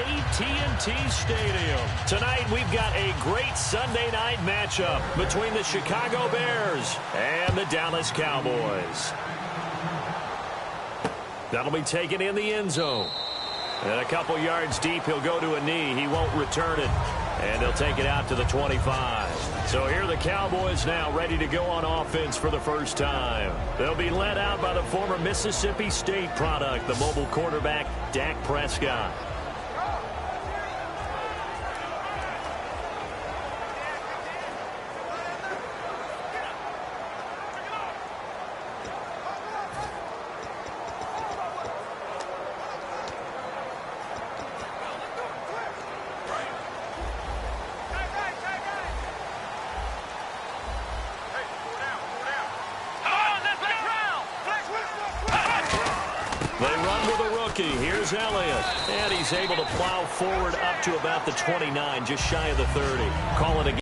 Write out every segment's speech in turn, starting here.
AT&T Stadium. Tonight, we've got a great Sunday night matchup between the Chicago Bears and the Dallas Cowboys. That'll be taken in the end zone. And a couple yards deep, he'll go to a knee. He won't return it. And they'll take it out to the 25. So here are the Cowboys now ready to go on offense for the first time. They'll be led out by the former Mississippi State product, the mobile quarterback, Dak Prescott. Here's Elliott, and he's able to plow forward up to about the 29, just shy of the 30. Call it a game.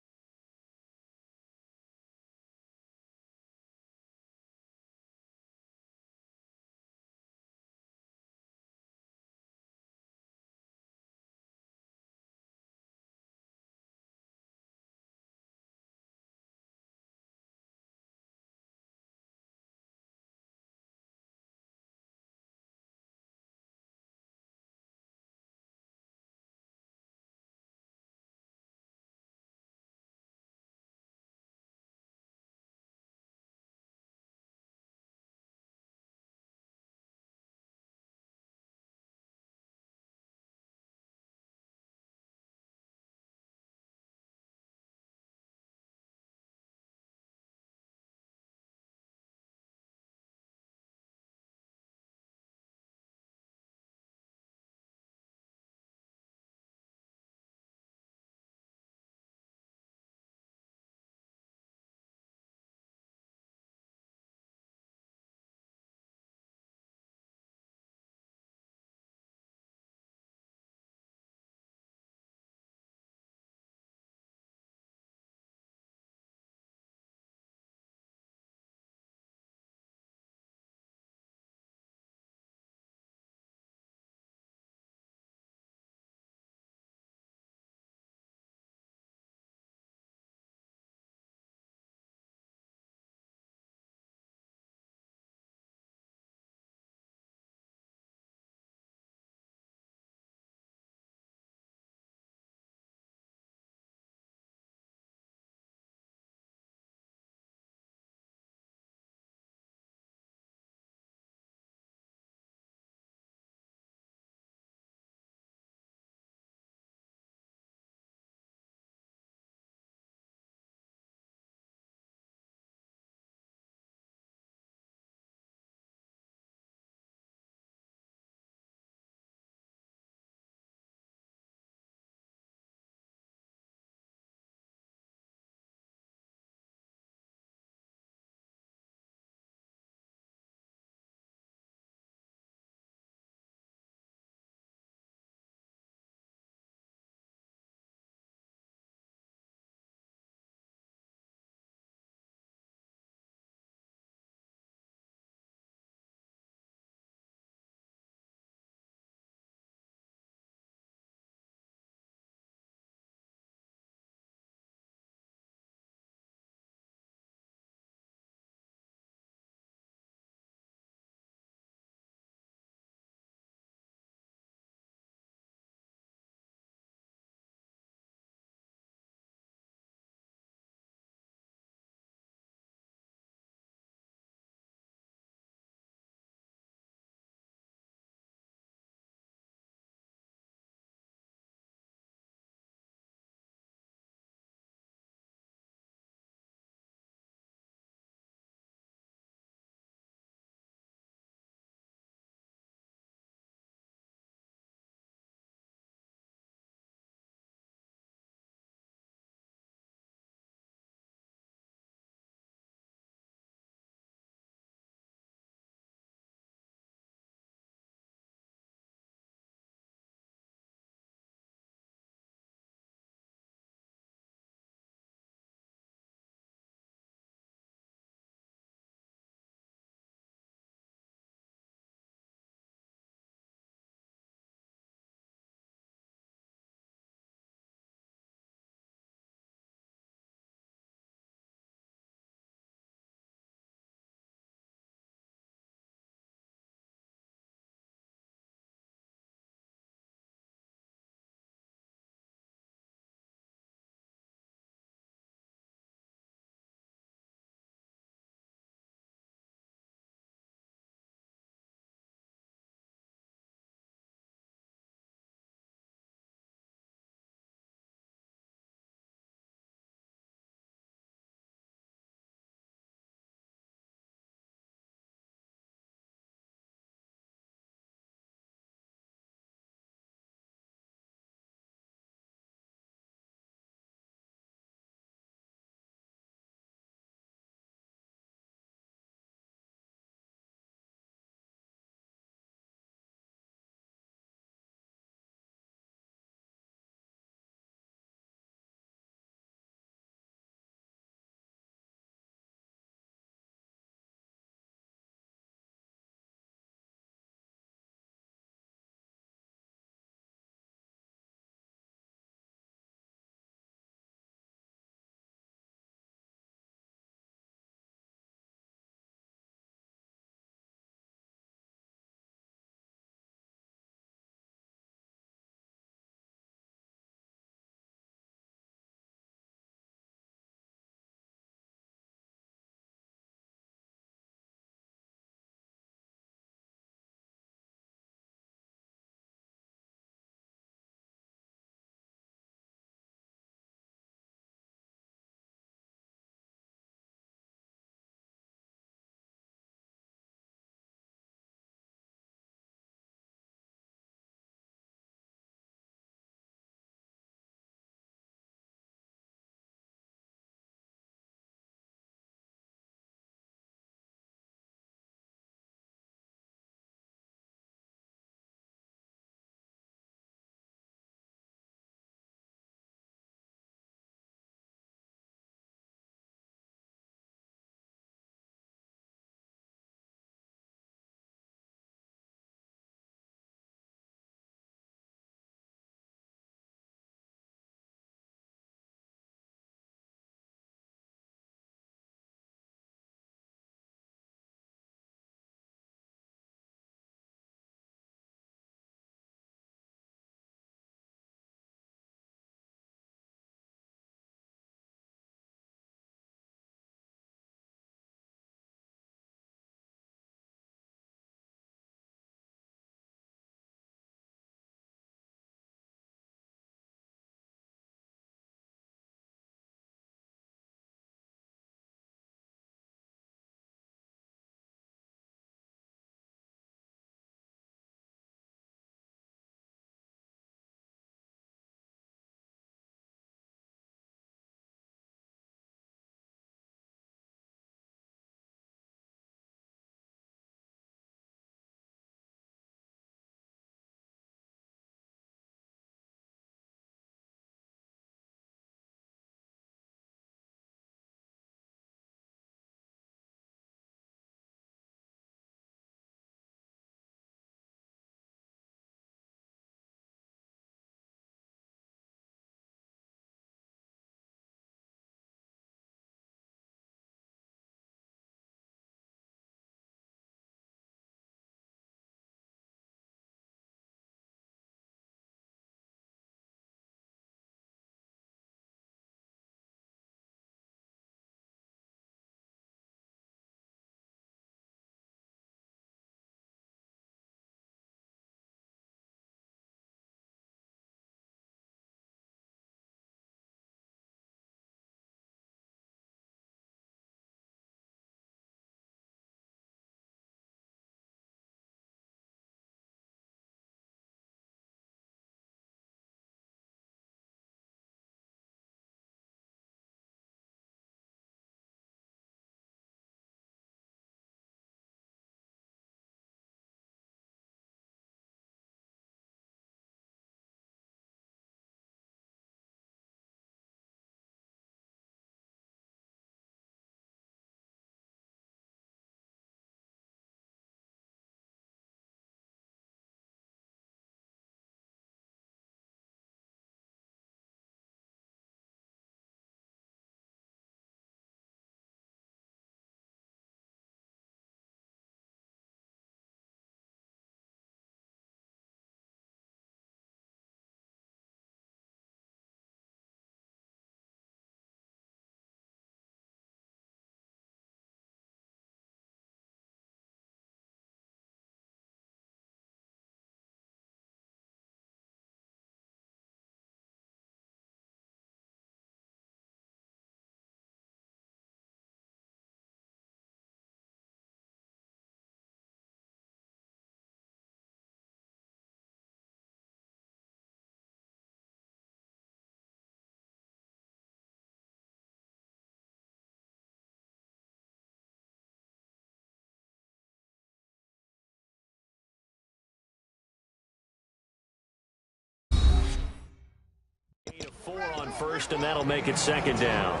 4 on first, and that'll make it second down.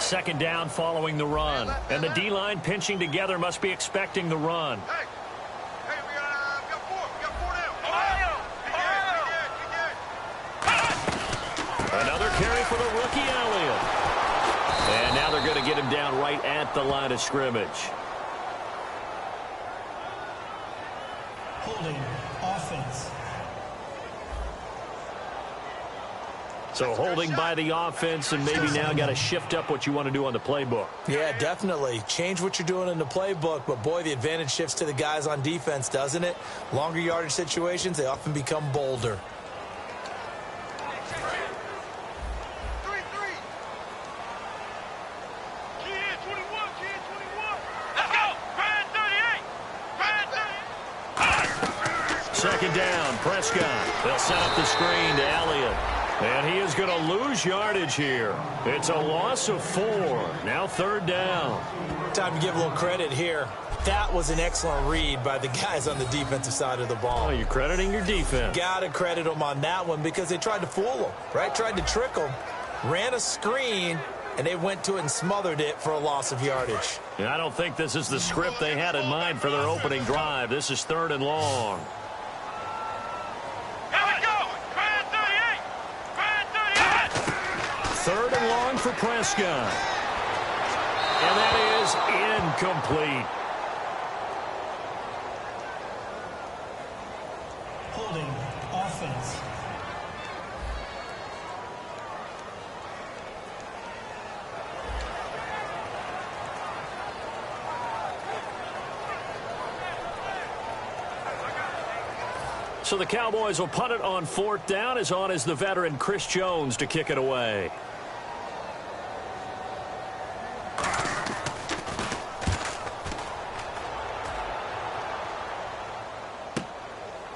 Second down following the run. And the D-line pinching together must be expecting the run. Hey, we got four down. Another carry for the rookie Elliott. And now they're going to get him down right at the line of scrimmage. Holding offense. So holding by the offense, and maybe now got to shift up what you want to do on the playbook. Yeah, definitely. Change what you're doing in the playbook, but boy, the advantage shifts to the guys on defense, doesn't it? Longer yardage situations, they often become bolder. Second down, Prescott. They'll set up the screen to Elliott. And he is going to lose yardage here. It's a loss of 4. Now third down. Time to give a little credit here. That was an excellent read by the guys on the defensive side of the ball. Oh, you're crediting your defense. Got to credit them on that one because they tried to fool them, right? Tried to trick them. Ran a screen, and they went to it and smothered it for a loss of yardage. I don't think this is the script they had in mind for their opening drive. This is 3rd and long. Third and long for Prescott. And that is incomplete. Holding offense. So the Cowboys will punt it on 4th down. As on is the veteran Chris Jones to kick it away.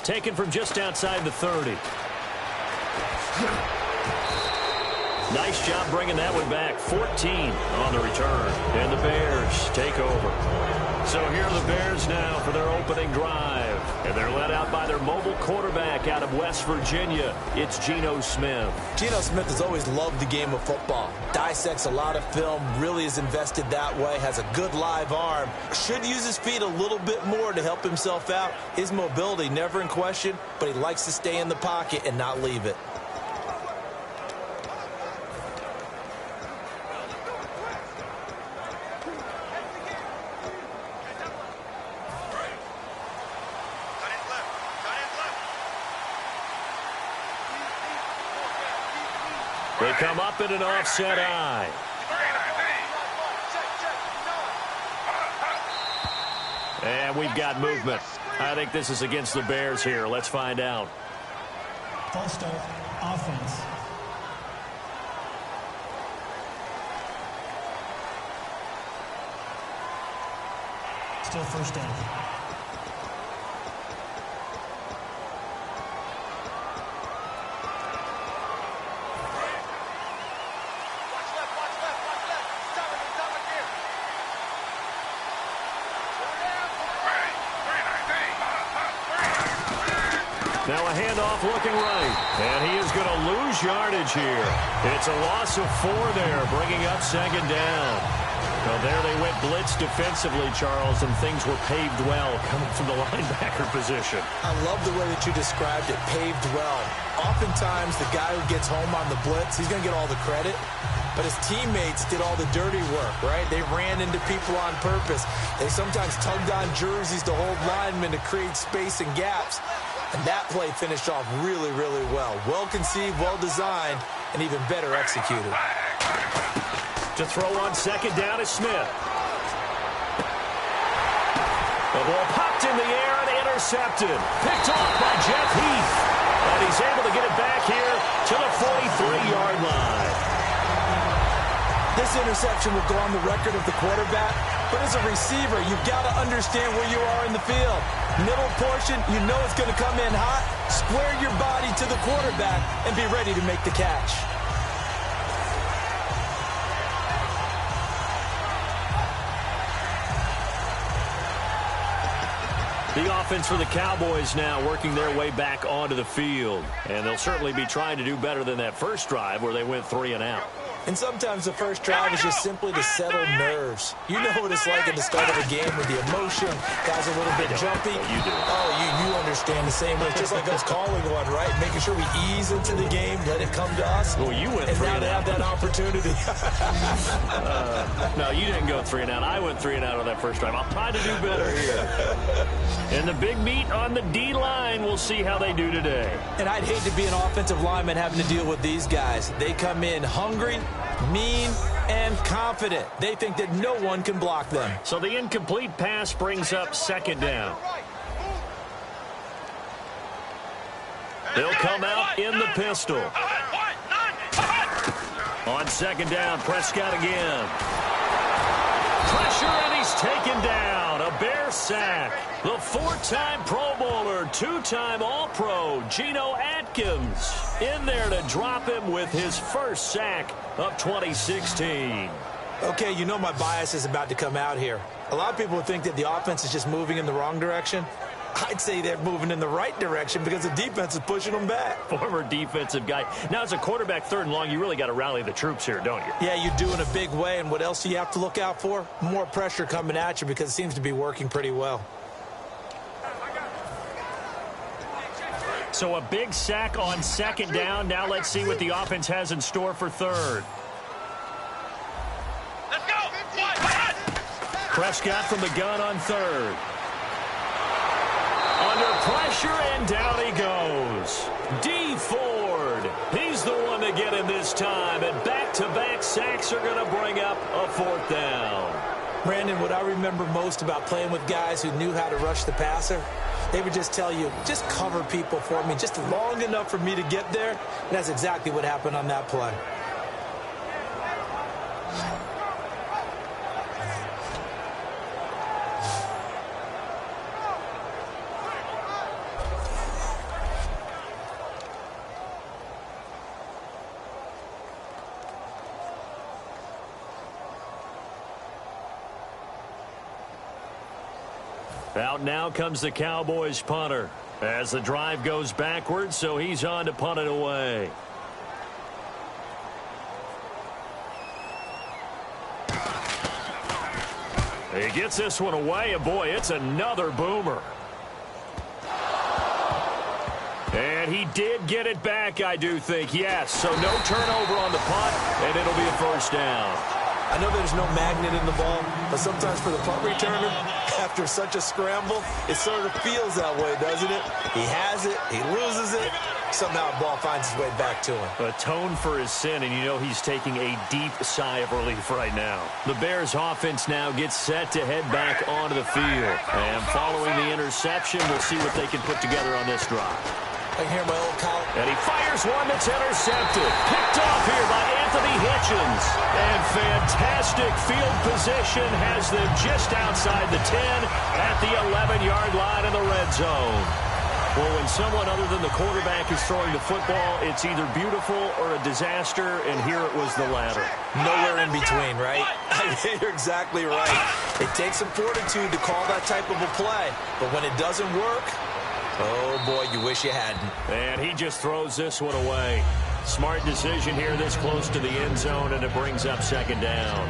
Taken from just outside the 30. Nice job bringing that one back. 14 on the return. And the Bears take over. So here are the Bears now for their opening drive. And they're led out by their mobile quarterback out of West Virginia. It's Geno Smith. Geno Smith has always loved the game of football. Dissects a lot of film, really is invested that way, has a good live arm. Should use his feet a little bit more to help himself out. His mobility never in question, but he likes to stay in the pocket and not leave it. They come up in an offset eye. And we've got movement. I think this is against the Bears here. Let's find out. False start offense. Still first down. Now a handoff looking right. And he is going to lose yardage here. It's a loss of 4 there, bringing up second down. Well, there they went blitz defensively, Charles, and things were paved well coming from the linebacker position. I love the way that you described it, paved well. Oftentimes, the guy who gets home on the blitz, he's going to get all the credit. But his teammates did all the dirty work, right? They ran into people on purpose. They sometimes tugged on jerseys to hold linemen to create space and gaps. And that play finished off really, really well. Well-conceived, well-designed, and even better executed. To throw on second down is Smith. The ball popped in the air and intercepted. Picked off by Jeff Heath. And he's able to get it back here to the 43-yard line. This interception will go on the record of the quarterback, but as a receiver, you've got to understand where you are in the field. Middle portion, you know it's going to come in hot. Square your body to the quarterback and be ready to make the catch. The offense for the Cowboys now working their way back onto the field. And they'll certainly be trying to do better than that first drive where they went 3 and out. And sometimes the first drive is just simply to settle nerves. You know what it's like at the start of a game with the emotion. Guys a little bit jumpy. You do. Oh, you understand the same way. It's just like us calling one, right? Making sure we ease into the game, let it come to us. Well, you went and 3 now and to out. have that opportunity. No, you didn't go 3 and out. I went 3 and out on that first drive. I'll try to do better here. And the big meat on the D-line, we'll see how they do today. And I'd hate to be an offensive lineman having to deal with these guys. They come in hungry, mean, and confident. They think that no one can block them. So the incomplete pass brings up 2nd down. They'll come out in the pistol. On 2nd down, Prescott again. Pressure, and he's taken down. A Bear sack. The 4-time Pro Bowler, 2-time All-Pro, Geno Atkins, in there to drop him with his first sack of 2016. Okay, you know my bias is about to come out here. A lot of people would think that the offense is just moving in the wrong direction. I'd say they're moving in the right direction because the defense is pushing them back. Former defensive guy. Now, as a quarterback 3rd and long, you really got to rally the troops here, don't you? Yeah, you do in a big way. And what else do you have to look out for? More pressure coming at you because it seems to be working pretty well. So a big sack on 2nd down. Now let's see what the offense has in store for 3rd. Let's go. Prescott from the gun on 3rd. Under pressure, and down he goes. D. Ford. He's the one to get him this time, and back-to-back sacks are going to bring up a 4th down. Brandon, what I remember most about playing with guys who knew how to rush the passer, they would just tell you, just cover people for me, just long enough for me to get there. And that's exactly what happened on that play. Out now comes the Cowboys punter as the drive goes backwards, so he's on to punt it away. He gets this one away, and boy, it's another boomer. And he did get it back, I do think, yes. So no turnover on the punt, and it'll be a 1st down. I know there's no magnet in the ball, but sometimes for the punt returner, after such a scramble, it sort of feels that way, doesn't it? He has it, he loses it, somehow the ball finds its way back to him. Atone for his sin, and you know he's taking a deep sigh of relief right now. The Bears offense now gets set to head back onto the field. And following the interception, we'll see what they can put together on this drive. I hear my old college. And he fires one that's intercepted. Picked off here by Anthony Hitchens. And fantastic field position has them just outside the 10 at the 11-yard line in the red zone. Well, when someone other than the quarterback is throwing the football, it's either beautiful or a disaster, and here it was the latter. Nowhere in between, right? You're exactly right. It takes some fortitude to call that type of a play, but when it doesn't work, oh, boy, you wish you hadn't. And he just throws this one away. Smart decision here this close to the end zone, and it brings up 2nd down.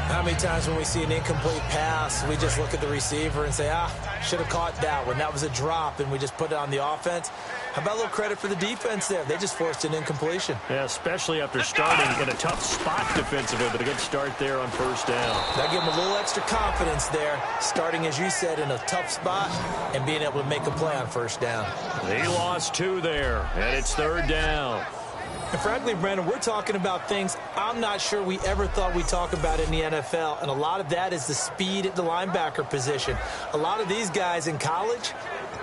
How many times when we see an incomplete pass, we just look at the receiver and say, should have caught that one. That was a drop, and we just put it on the offense. How about a little credit for the defense there? They just forced an incompletion. Yeah, especially after starting in a tough spot defensively, but a good start there on 1st down. That gave them a little extra confidence there, starting, as you said, in a tough spot and being able to make a play on 1st down. He lost 2 there, and it's 3rd down. And frankly, Brandon, we're talking about things I'm not sure we ever thought we'd talk about in the NFL, and a lot of that is the speed at the linebacker position. A lot of these guys in college,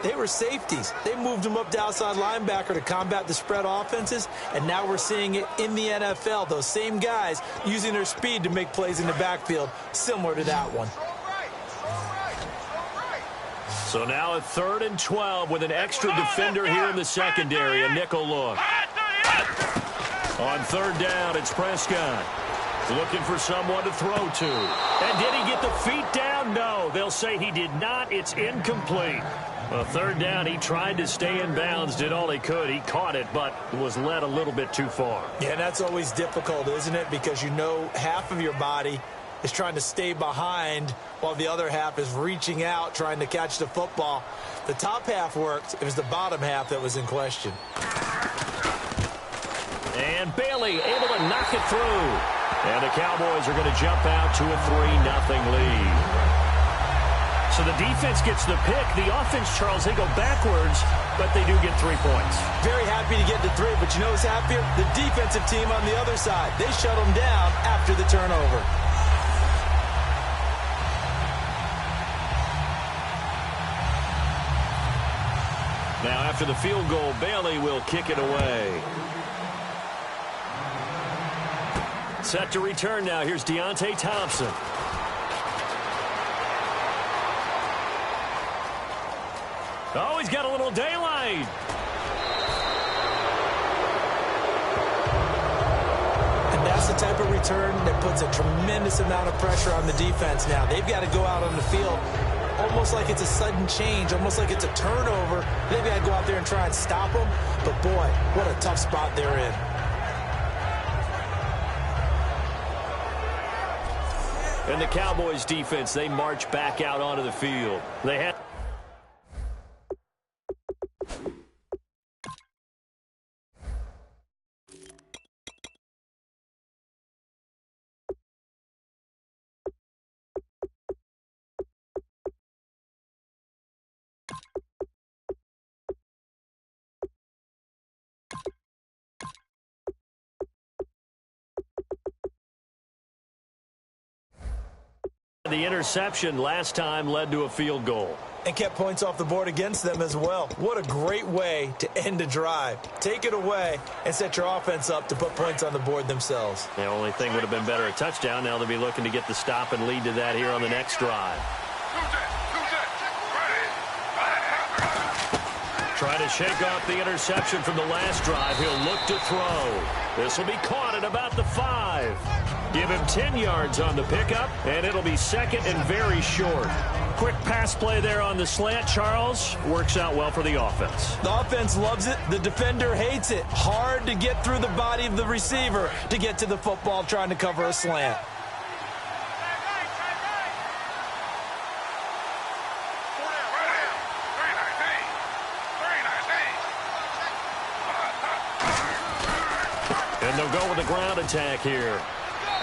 they were safeties. They moved them up to outside linebacker to combat the spread offenses, and now we're seeing it in the NFL. Those same guys using their speed to make plays in the backfield, similar to that one. So now a 3rd and 12 with an extra defender here in the secondary, a nickel look. On 3rd down, it's Prescott. Looking for someone to throw to. And did he get the feet down? No, they'll say he did not. It's incomplete. Well, third down, he tried to stay in bounds, did all he could. He caught it, but was led a little bit too far. Yeah, that's always difficult, isn't it? Because you know half of your body is trying to stay behind while the other half is reaching out, trying to catch the football. The top half worked. It was the bottom half that was in question. And Bailey able to knock it through. And the Cowboys are going to jump out to a 3-0 lead. So the defense gets the pick. The offense, Charles, they go backwards, but they do get 3 points. Very happy to get to 3, but you know who's happier? The defensive team on the other side. They shut them down after the turnover. Now, after the field goal, Bailey will kick it away. Set to return now. Here's Deontay Thompson. Oh, he's got a little daylight. And that's the type of return that puts a tremendous amount of pressure on the defense now. They've got to go out on the field almost like it's a sudden change, almost like it's a turnover. They've got to go out there and try and stop them. But, boy, what a tough spot they're in. And the Cowboys defense, they march back out onto the field. They had the interception last time led to a field goal. And kept points off the board against them as well. What a great way to end a drive. Take it away and set your offense up to put points on the board themselves. The only thing would have been better a touchdown. Now they'll be looking to get the stop and lead to that here on the next drive. Try to shake off the interception from the last drive. He'll look to throw. This will be caught at about the 5. Give him 10 yards on the pickup, and it'll be second and very short. Quick pass play there on the slant, Charles. Works out well for the offense. The offense loves it. The defender hates it. Hard to get through the body of the receiver to get to the football trying to cover a slant. And they'll go with the ground attack here.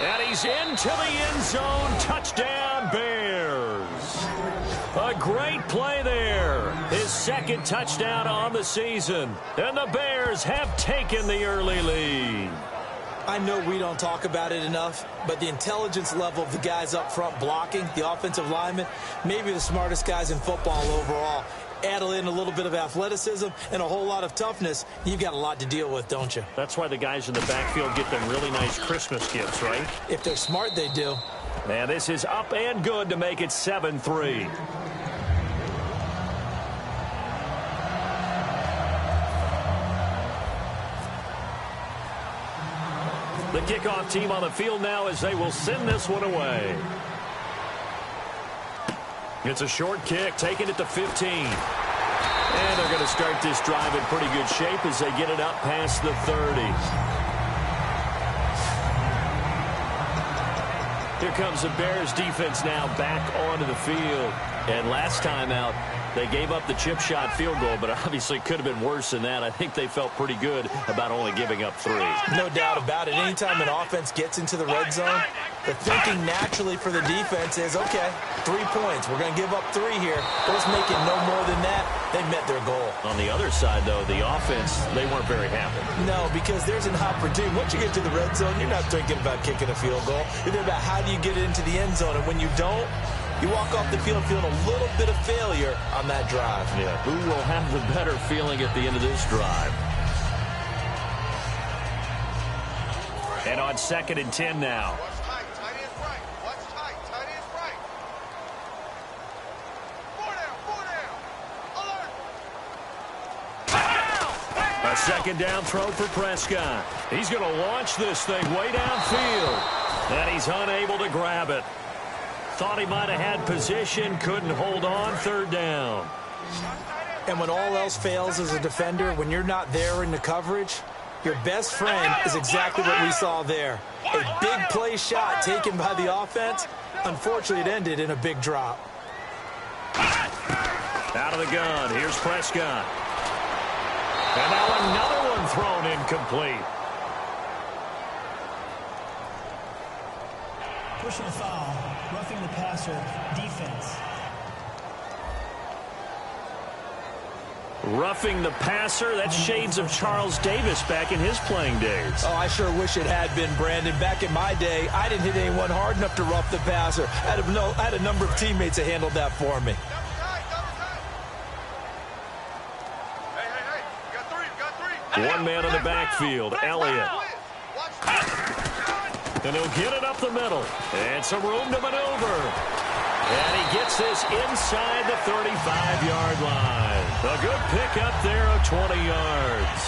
And he's into the end zone. Touchdown, Bears. A great play there. His second touchdown on the season. And the Bears have taken the early lead. I know we don't talk about it enough, but the intelligence level of the guys up front blocking, the offensive linemen, maybe the smartest guys in football overall. Add in a little bit of athleticism and a whole lot of toughness, you've got a lot to deal with, don't you? That's why the guys in the backfield get them really nice Christmas gifts, right? If they're smart, they do. And this is up and good to make it 7-3. The kickoff team on the field now as they will send this one away. It's a short kick, taking it to 15. And they're going to start this drive in pretty good shape as they get it up past the 30. Here comes the Bears defense now back onto the field. And last time out, they gave up the chip shot field goal, but obviously could have been worse than that. I think they felt pretty good about only giving up 3. No doubt about it. Anytime an offense gets into the red zone, the thinking naturally for the defense is, okay, 3 points. We're going to give up 3 here, but let's make it no more than that. They met their goal. On the other side, though, the offense, they weren't very happy. No, because there's an opportunity. Once you get to the red zone, you're not thinking about kicking a field goal. You're thinking about how do you get into the end zone, and when you don't, you walk off the field feeling a little bit of failure on that drive. Yeah, who will have the better feeling at the end of this drive? And on 2nd and 10 now. Watch tight, tight end right. Watch tight, tight end right. 4 down, alert. A second down throw for Prescott. He's going to launch this thing way downfield. And he's unable to grab it. Thought he might have had position, couldn't hold on, third down. And when all else fails as a defender, when you're not there in the coverage, your best friend is exactly what we saw there. A big play shot taken by the offense. Unfortunately, it ended in a big drop. Out of the gun, here's Prescott. And now another one thrown incomplete. Personal foul, roughing the passer, defense. Roughing the passer, that's shades of Charles Davis back in his playing days. Oh, I sure wish it had been, Brandon. Back in my day, I didn't hit anyone hard enough to rough the passer. I had a number of teammates that handled that for me. One man in the backfield, Elliott. And he'll get it up the middle. And some room to maneuver. And he gets this inside the 35-yard line. A good pickup there of 20 yards.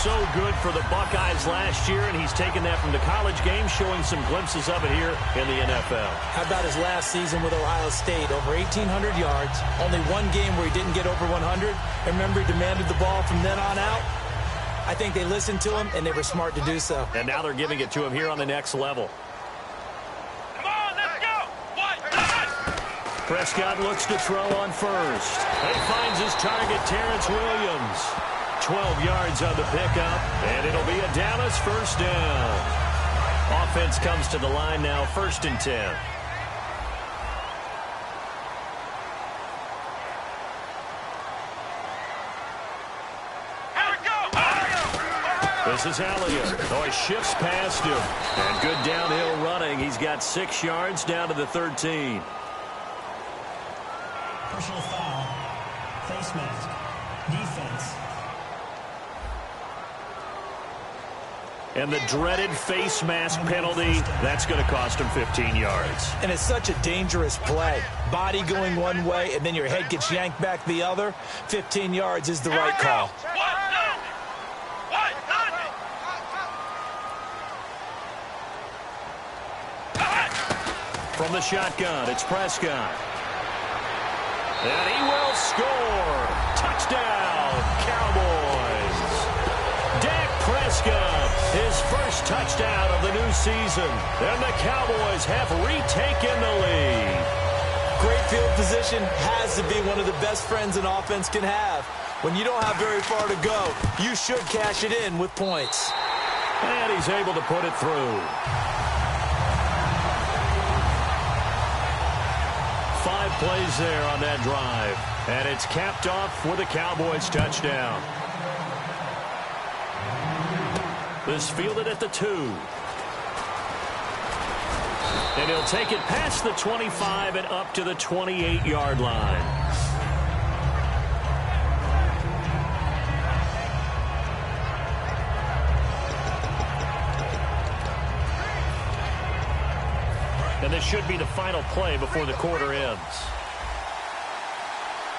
So good for the Buckeyes last year, and he's taken that from the college game, showing some glimpses of it here in the NFL. How about his last season with Ohio State? Over 1,800 yards. Only one game where he didn't get over 100. And remember, he demanded the ball from then on out. I think they listened to him, and they were smart to do so. And now they're giving it to him here on the next level. Come on, let's go! Prescott looks to throw on first. He finds his target, Terrence Williams. 12 yards on the pickup, and it'll be a Dallas first down. Offense comes to the line now, 1st and 10. This is Elliott. Oh, he shifts past him. And good downhill running. He's got 6 yards down to the 13. Personal foul, face mask, defense. And the dreaded face mask penalty, that's going to cost him 15 yards. And it's such a dangerous play. Body going one way, and then your head gets yanked back the other. 15 yards is the right call. From the shotgun, it's Prescott. And he will score. Touchdown, Cowboys. Dak Prescott, his first touchdown of the new season. And the Cowboys have retaken the lead. Great field position has to be one of the best friends an offense can have. When you don't have very far to go, you should cash it in with points. And he's able to put it through. 5 plays there on that drive. And it's capped off with a Cowboys touchdown. This fielded at the 2. And he'll take it past the 25 and up to the 28-yard line. And this should be the final play before the quarter ends.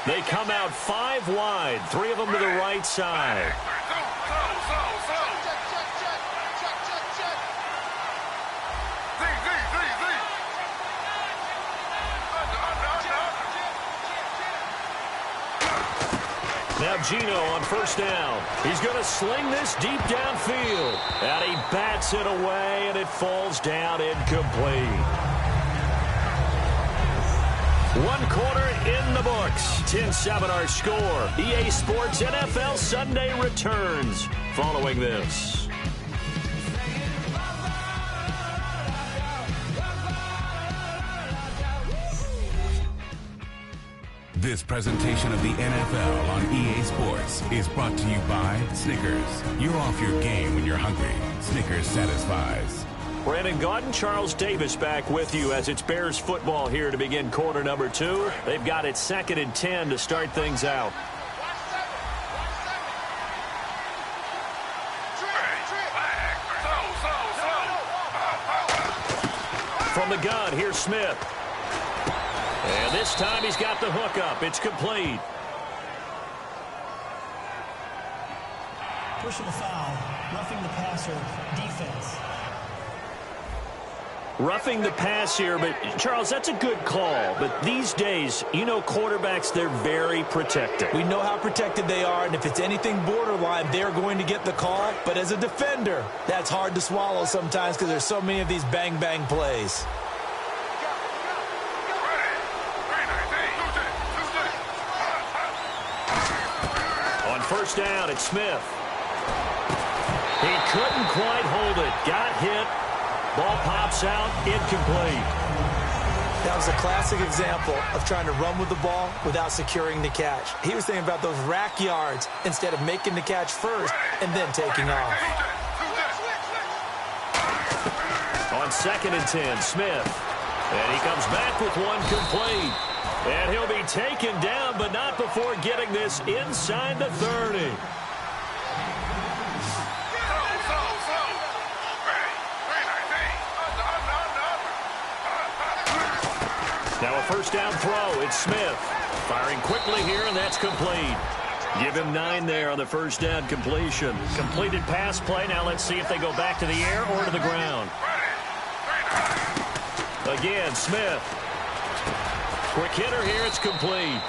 They come out 5 wide, 3 of them to the right side. Now Gino on first down. He's going to sling this deep downfield. And he bats it away, and it falls down incomplete. 1 quarter in the books. 10-7 our score. EA Sports NFL Sunday returns following this. This presentation of the NFL on EA Sports is brought to you by Snickers. You're off your game when you're hungry. Snickers satisfies. Brandon Gaudin, Charles Davis back with you as it's Bears football here to begin quarter number 2. They've got it 2nd and 10 to start things out. From the gun, here's Smith. And this time he's got the hook up. It's complete. Personal foul, roughing the passer, defense. Roughing the pass here, but Charles, that's a good call. But these days, you know quarterbacks, they're very protected. We know how protected they are, and if it's anything borderline, they're going to get the call. But as a defender, that's hard to swallow sometimes because there's so many of these bang-bang plays. On first down, it's Smith. He couldn't quite hold it. Got hit. Ball pops out, incomplete. That was a classic example of trying to run with the ball without securing the catch. He was thinking about those rack yards instead of making the catch first and then taking off. On 2nd and 10, Smith. And he comes back with one complete. And he'll be taken down, but not before getting this inside the 30. Now a first down throw. It's Smith. Firing quickly here, and that's complete. Give him 9 there on the first down completion. Completed pass play. Now let's see if they go back to the air or to the ground. Again, Smith. Quick hitter here. It's complete.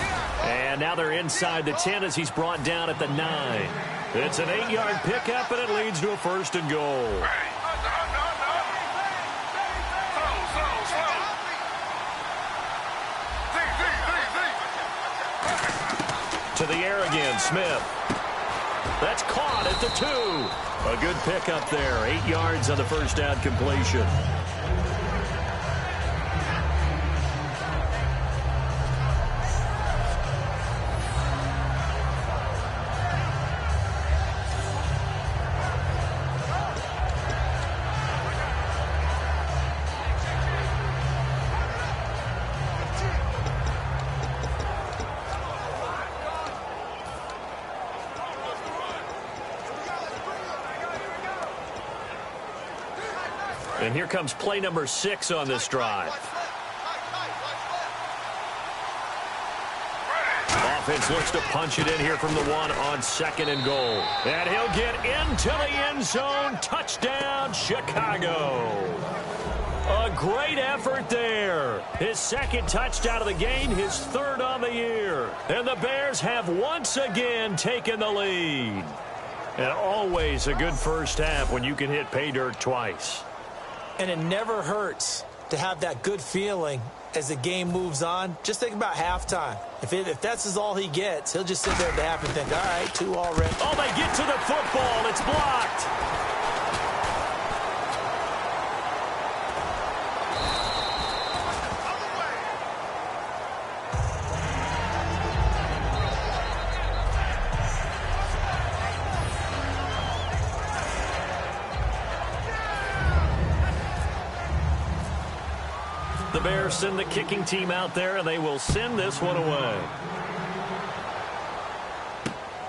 And now they're inside the 10 as he's brought down at the 9. It's an 8-yard pickup, and it leads to a 1st and goal. To the air again, Smith. That's caught at the 2. A good pickup there. 8 yards on the first down completion. And here comes play number 6 on this drive. Offense looks to punch it in here from the 1 on 2nd and goal. And he'll get into the end zone. Touchdown, Chicago. A great effort there. His 2nd touchdown of the game, his 3rd on the year. And the Bears have once again taken the lead. And always a good first half when you can hit pay dirt twice. And it never hurts to have that good feeling as the game moves on. Just think about halftime. If that's all he gets, he'll just sit there at the half and think, all right, 2 already. Oh, they get to the football. It's blocked. The Bears send the kicking team out there, and they will send this one away.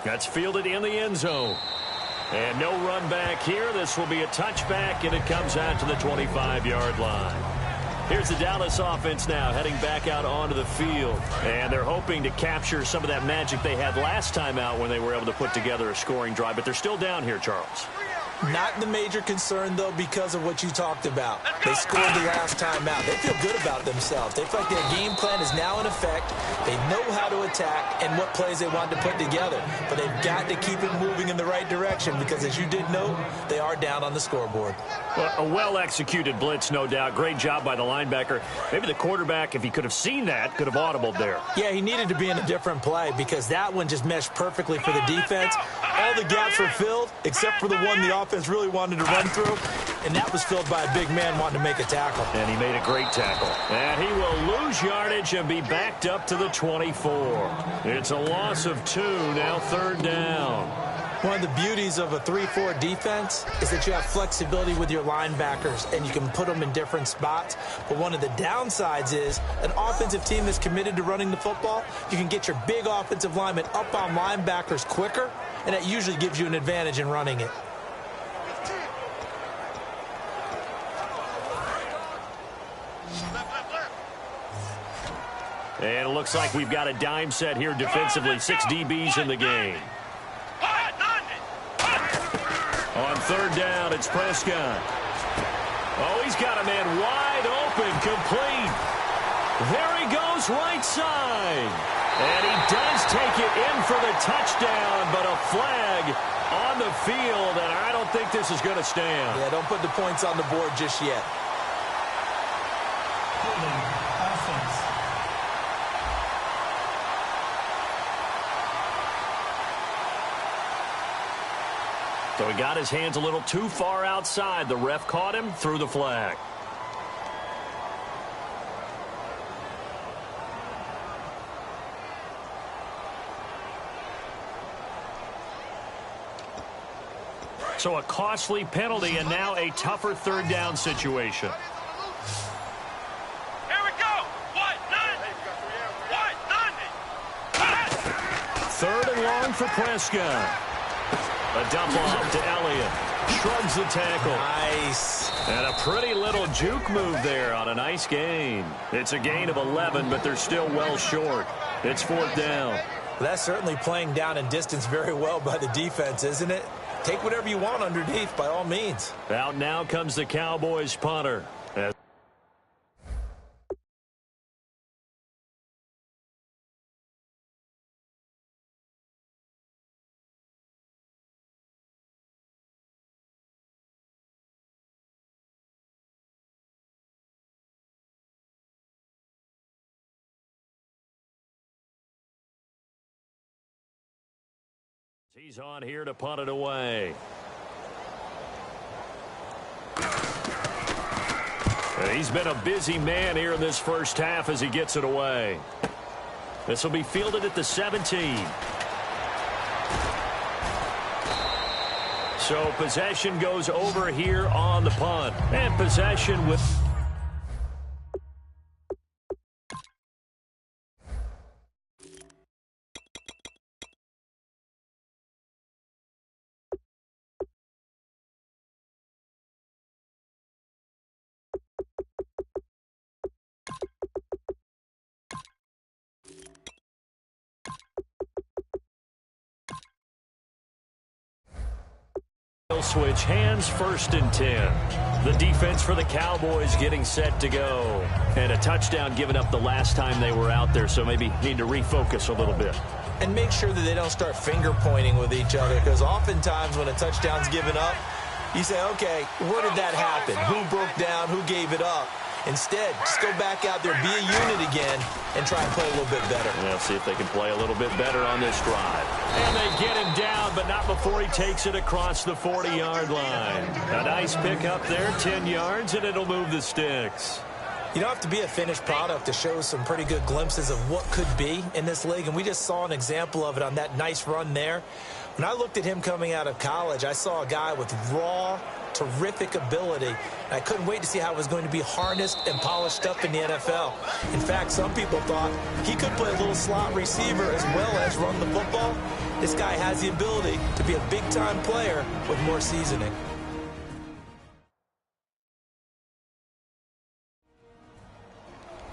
That's fielded in the end zone. And no run back here. This will be a touchback, and it comes out to the 25-yard line. Here's the Dallas offense now heading back out onto the field. And they're hoping to capture some of that magic they had last time out when they were able to put together a scoring drive. But they're still down here, Charles. Not the major concern, though, because of what you talked about. They scored the last time out. They feel good about themselves. They feel like their game plan is now in effect. They know how to attack and what plays they want to put together. But they've got to keep it moving in the right direction because, as you did note, they are down on the scoreboard. Well, a well-executed blitz, no doubt. Great job by the linebacker. Maybe the quarterback, if he could have seen that, could have audibled there. Yeah, he needed to be in a different play because that one just meshed perfectly for the defense. All the gaps were filled except for the one the offense really wanted to run through, and that was filled by a big man wanting to make a tackle. And he made a great tackle. And he will lose yardage and be backed up to the 24. It's a loss of 2, now 3rd down. One of the beauties of a 3-4 defense is that you have flexibility with your linebackers, and you can put them in different spots. But one of the downsides is an offensive team that's committed to running the football, you can get your big offensive linemen up on linebackers quicker, and that usually gives you an advantage in running it. And it looks like we've got a dime set here defensively. 6 DBs in the game. On 3rd down, it's Prescott. Oh, he's got a man wide open, complete. There he goes, right side. And he does take it in for the touchdown, but a flag on the field, and I don't think this is going to stand. Yeah, don't put the points on the board just yet. Offense. So he got his hands a little too far outside. The ref caught him, threw the flag. So a costly penalty and now a tougher third down situation. Here we go. What? None. What? None. Third and long for Prescott. A dump off to Elliott. Shrugs the tackle. Nice. And a pretty little juke move there on a nice gain. It's a gain of 11, but they're still well short. It's fourth down. That's certainly playing down and distance very well by the defense, isn't it? Take whatever you want underneath, by all means. Out now comes the Cowboys punter. He's on here to punt it away. He's been a busy man here in this first half as he gets it away. This will be fielded at the 17. So possession goes over here on the punt. And possession with... switch hands, first and 10. The defense for the Cowboys getting set to go. And a touchdown given up the last time they were out there, so maybe need to refocus a little bit. And make sure that they don't start finger pointing with each other, because oftentimes when a touchdown's given up, you say, okay, where did that happen? Who broke down? Who gave it up? Instead, just go back out there, be a unit again, and try and play a little bit better. Yeah, see if they can play a little bit better on this drive. And they get him down, but not before he takes it across the 40-yard line. A nice pickup there, 10 yards, and it'll move the sticks. You don't have to be a finished product to show some pretty good glimpses of what could be in this league, and we just saw an example of it on that nice run there. When I looked at him coming out of college, I saw a guy with raw, terrific ability. I couldn't wait to see how it was going to be harnessed and polished up in the NFL. In fact, some people thought he could play a little slot receiver as well as run the football. This guy has the ability to be a big-time player with more seasoning.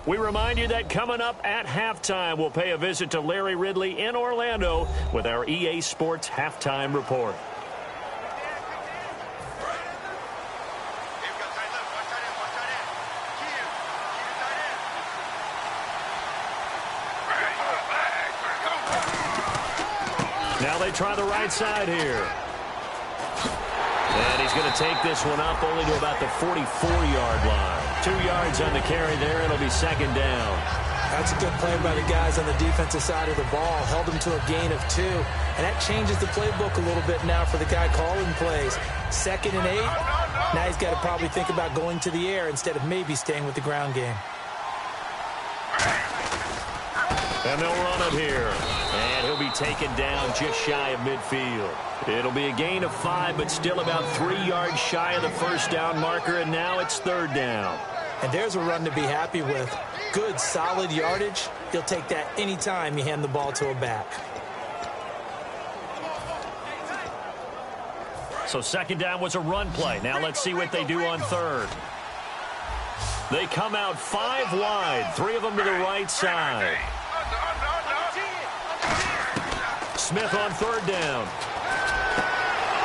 We remind you that coming up at halftime, we'll pay a visit to Larry Ridley in Orlando with our EA Sports Halftime Report. Now they try the right side here. And he's going to take this one up only to about the 44-yard line. 2 yards on the carry there. It'll be second down. That's a good play by the guys on the defensive side of the ball. Held them to a gain of 2. And that changes the playbook a little bit now for the guy calling plays. 2nd and 8. Now he's got to probably think about going to the air instead of maybe staying with the ground game. And they'll run it here. And he'll be taken down just shy of midfield. It'll be a gain of 5, but still about 3 yards shy of the first down marker, and now it's third down. And there's a run to be happy with. Good, solid yardage. You'll take that anytime you hand the ball to a back. So second down was a run play. Now let's see what they do on third. They come out 5 wide, 3 of them to the right side. Smith on third down.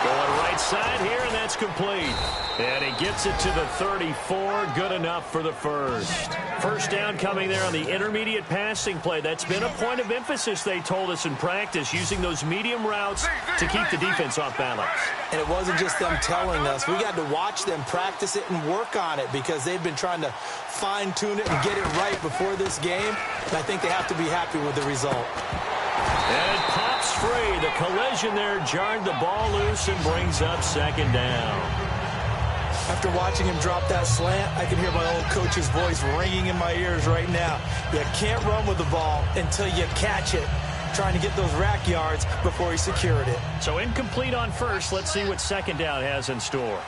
Going right side here, and that's complete. And he gets it to the 34. Good enough for the first. First down coming there on the intermediate passing play. That's been a point of emphasis, they told us in practice, using those medium routes to keep the defense off balance. And it wasn't just them telling us. We got to watch them practice it and work on it because they've been trying to fine-tune it and get it right before this game. And I think they have to be happy with the result. And it pops free. The collision there jarred the ball loose and brings up second down. After watching him drop that slant, I can hear my old coach's voice ringing in my ears right now. You can't run with the ball until you catch it. Trying to get those rack yards before he secured it. So incomplete on first. Let's see what second down has in store.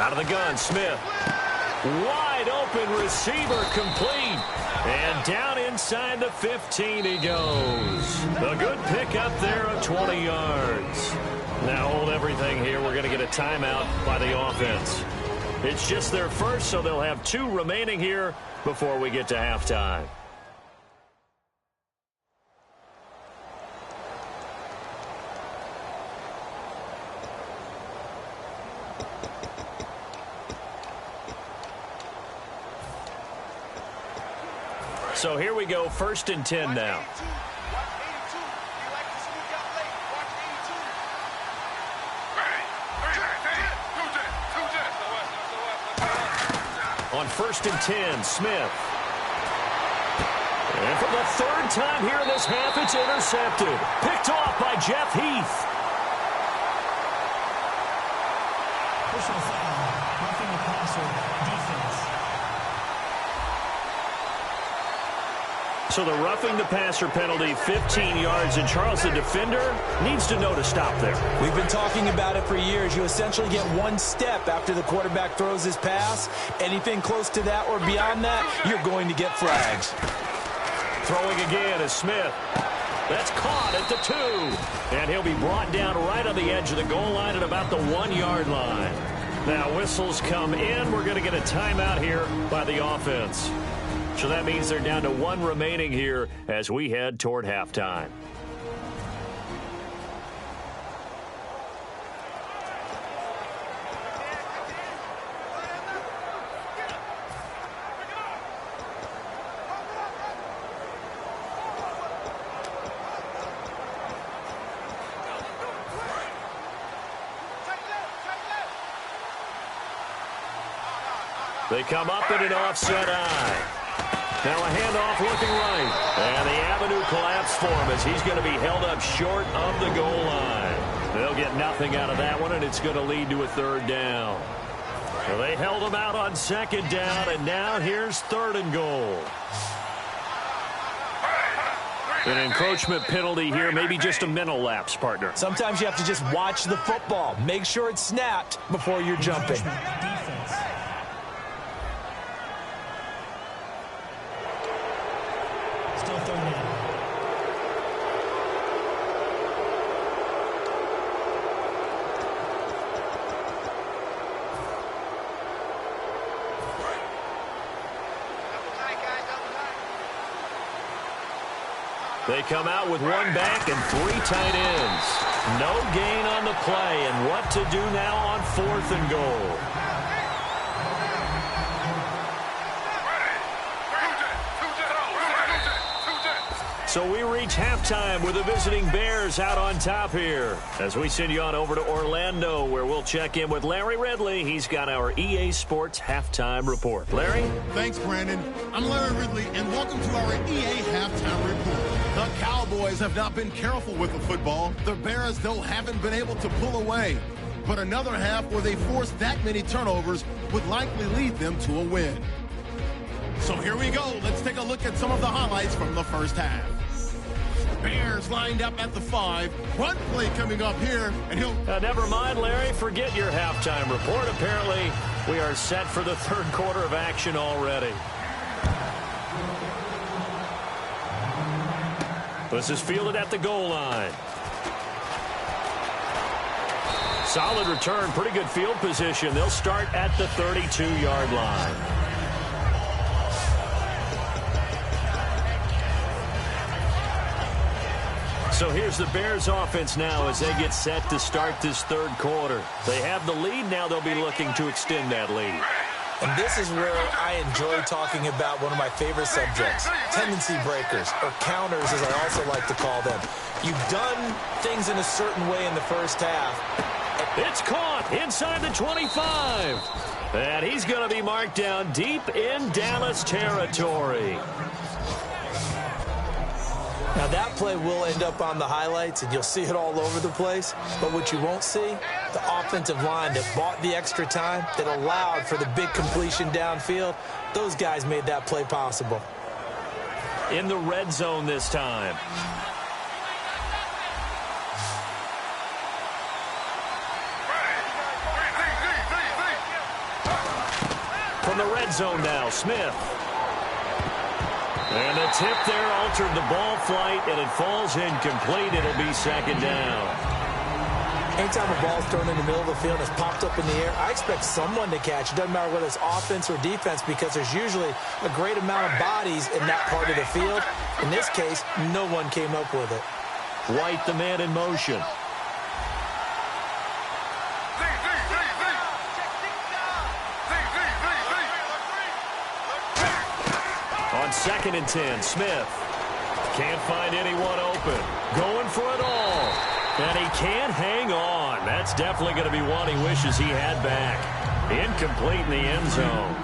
Out of the gun, Smith. Wide open receiver complete. And down inside the 15 he goes. A good pickup there of 20 yards. Now hold everything here. We're going to get a timeout by the offense. It's just their first, so they'll have 2 remaining here before we get to halftime. So here we go, 1st and 10 now. On 1st and 10, Smith. And for the 3rd time here in this half, it's intercepted. Picked off by Jeff Heath. Personal foul, roughing the passer, defense. So the roughing the passer penalty, 15 yards, and Charles, the defender, needs to know to stop there. We've been talking about it for years. You essentially get 1 step after the quarterback throws his pass. Anything close to that or beyond that, you're going to get flags. Throwing again is Smith. That's caught at the 2. And he'll be brought down right on the edge of the goal line at about the 1-yard line. Now whistles come in. We're going to get a timeout here by the offense. So that means they're down to 1 remaining here as we head toward halftime. They come up in an offset eye. Now a handoff looking right. And the avenue collapsed for him as he's going to be held up short of the goal line. They'll get nothing out of that one, and it's going to lead to a 3rd down. So they held him out on 2nd down, and now here's 3rd and goal. An encroachment penalty here, maybe just a mental lapse, partner. Sometimes you have to just watch the football. Make sure it's snapped before you're jumping. Defense. Still 3rd down. They come out with 1 back and 3 tight ends. No gain on the play, and what to do now on 4th and goal. So we reach halftime with the visiting Bears out on top here. As we send you on over to Orlando, where we'll check in with Larry Ridley. He's got our EA Sports halftime report. Larry? Thanks, Brandon. I'm Larry Ridley, and welcome to our EA halftime report. The Cowboys have not been careful with the football. The Bears, though, haven't been able to pull away. But another half where they forced that many turnovers would likely lead them to a win. So here we go. Let's take a look at some of the highlights from the first half. Bears lined up at the 5. One play coming up here, and he'll... never mind, Larry. Forget your halftime report. Apparently, we are set for the 3rd quarter of action already. This is fielded at the goal line. Solid return, pretty good field position. They'll start at the 32-yard line. So here's the Bears offense now as they get set to start this third quarter. They have the lead. Now they'll be looking to extend that lead. And this is where I enjoy talking about one of my favorite subjects, tendency breakers, or counters as I also like to call them. You've done things in a certain way in the first half. It's caught inside the 25. And he's going to be marked down deep in Dallas territory. Now that play will end up on the highlights, and you'll see it all over the place. But what you won't see, the offensive line that bought the extra time, that allowed for the big completion downfield, those guys made that play possible. In the red zone this time. From the red zone now, Smith. And the tip there altered the ball flight, and it falls incomplete. It'll be second down. Anytime a ball's thrown in the middle of the field and it's popped up in the air, I expect someone to catch. It doesn't matter whether it's offense or defense, because there's usually a great amount of bodies in that part of the field. In this case, no one came up with it. White, the man in motion. On 2nd and 10, Smith can't find anyone open. Going for it all. And he can't hang on. That's definitely going to be one he wishes he had back. Incomplete in the end zone.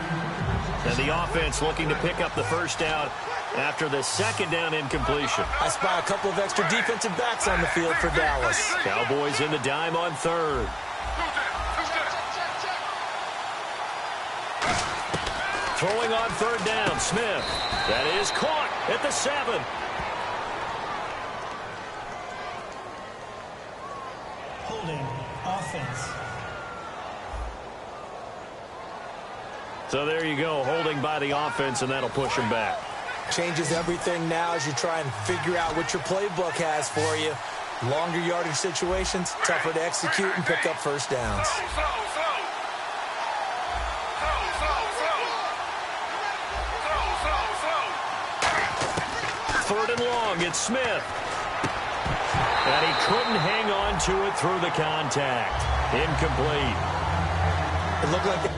And the offense looking to pick up the first down after the second down incompletion. I spy a couple of extra defensive backs on the field for Dallas. Cowboys in the dime on 3rd. Throwing on 3rd down, Smith. That is caught at the 7. Holding offense. So there you go, holding by the offense, and that'll push him back. Changes everything now as you try and figure out what your playbook has for you. Longer yardage situations, tougher to execute and pick up first downs. 3rd and long, it's Smith. And he couldn't hang on to it through the contact. Incomplete. It looked like...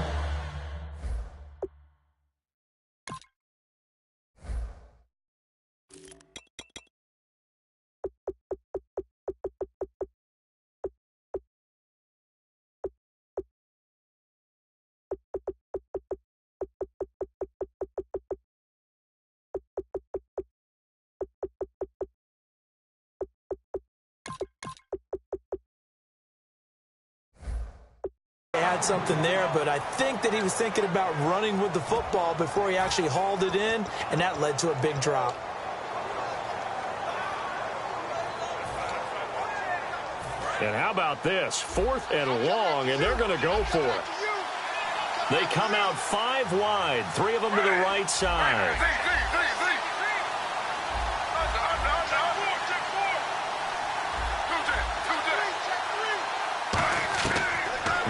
had something there, but I think that he was thinking about running with the football before he actually hauled it in, and that led to a big drop. And how about this? 4th and long, and they're going to go for it. They come out 5 wide, 3 of them to the right side.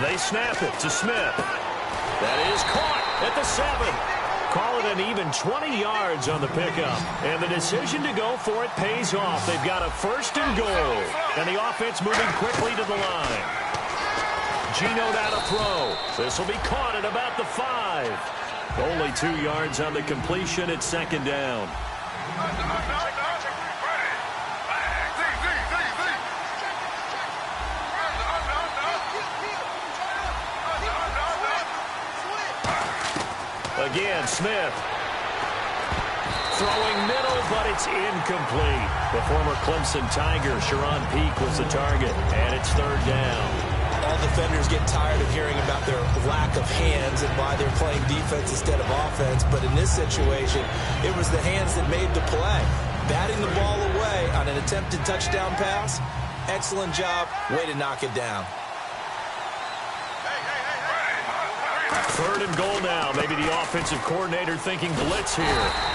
They snap it to Smith. That is caught at the 7. Call it an even 20 yards on the pickup. And the decision to go for it pays off. They've got a 1st and goal. And the offense moving quickly to the line. Gino down to throw. This will be caught at about the 5. Only 2 yards on the completion at 2nd down. Again, Smith. Throwing middle, but it's incomplete. The former Clemson Tiger, Sharon Peak, was the target, and it's 3rd down. All defenders get tired of hearing about their lack of hands and why they're playing defense instead of offense, but in this situation, it was the hands that made the play. Batting the ball away on an attempted touchdown pass, excellent job, way to knock it down. 3rd and goal now. Maybe the offensive coordinator thinking blitz here.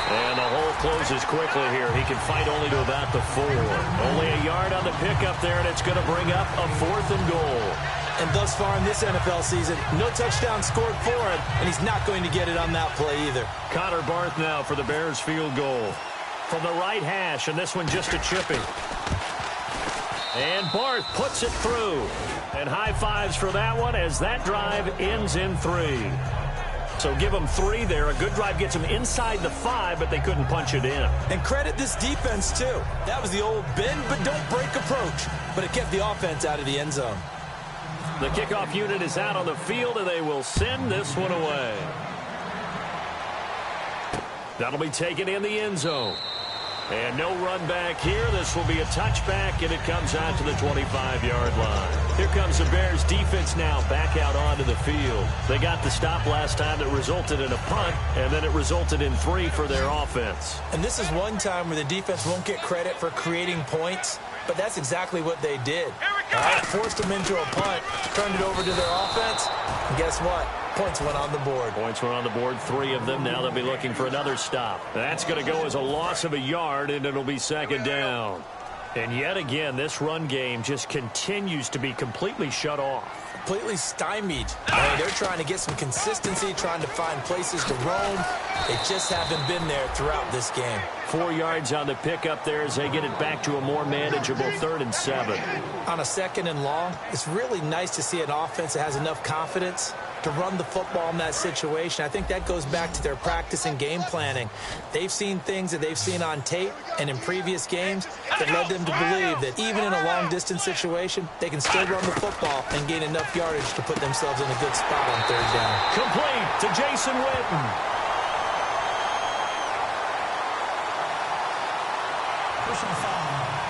And the hole closes quickly here. He can fight only to about the 4. Only a yard on the pickup there, and it's going to bring up a 4th and goal. And thus far in this NFL season, no touchdown scored for him, and he's not going to get it on that play either. Connor Barth now for the Bears field goal. From the right hash, and this one just a chipping. And Barth puts it through. And high fives for that one as that drive ends in 3. So give them 3 there. A good drive gets them inside the 5, but they couldn't punch it in. And credit this defense, too. That was the old bend but don't break approach. But it kept the offense out of the end zone. The kickoff unit is out on the field, and they will send this one away. That'll be taken in the end zone. And no run back here. This will be a touchback, and it comes out to the 25-yard line. Here comes the Bears defense now back out onto the field. They got the stop last time that resulted in a punt, and then it resulted in 3 for their offense. And this is one time where the defense won't get credit for creating points, but that's exactly what they did. All right, forced them into a punt, turned it over to their offense, and guess what? Points went on the board. Points went on the board, 3 of them. Now they'll be looking for another stop. That's going to go as a loss of a yard, and it'll be second down. And yet again, this run game just continues to be completely shut off. Completely stymied. I mean, they're trying to get some consistency, trying to find places to roam. They just haven't been there throughout this game. 4 yards on the pickup there as they get it back to a more manageable 3rd and 7. On a 2nd and long, it's really nice to see an offense that has enough confidence to run the football in that situation. I think that goes back to their practice and game planning. They've seen things that they've seen on tape and in previous games that led them to believe that even in a long-distance situation, they can still run the football and gain enough yardage to put themselves in a good spot on 3rd down. Complete to Jason Witten. Personal foul,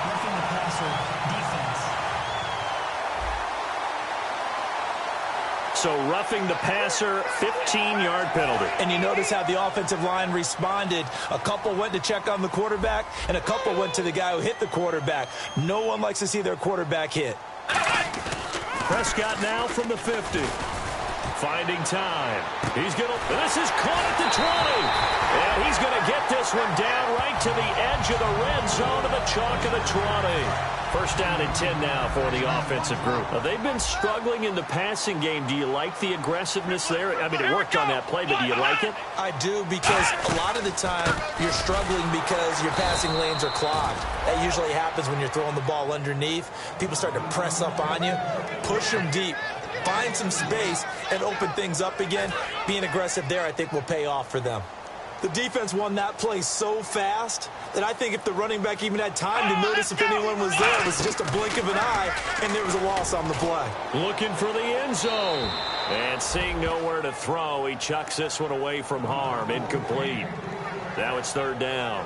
roughing the passer, defense. So roughing the passer, 15-yard penalty. And you notice how the offensive line responded. A couple went to check on the quarterback, and a couple went to the guy who hit the quarterback. No one likes to see their quarterback hit. Prescott now from the 50. Finding time. He's going to, this is caught at the 20. And he's going to get this one down right to the edge of the red zone of the chalk of the 20. First down and 10 now for the offensive group. They've been struggling in the passing game. Do you like the aggressiveness there? I mean, it worked on that play, but do you like it? I do, because a lot of the time you're struggling because your passing lanes are clogged. That usually happens when you're throwing the ball underneath. People start to press up on you. Push them deep. Find some space and open things up again. Being aggressive there, I think, will pay off for them. The defense won that play so fast that I think if the running back even had time to notice if anyone was there, it was just a blink of an eye, and there was a loss on the play. Looking for the end zone. And seeing nowhere to throw, he chucks this one away from harm. Incomplete. Now it's 3rd down.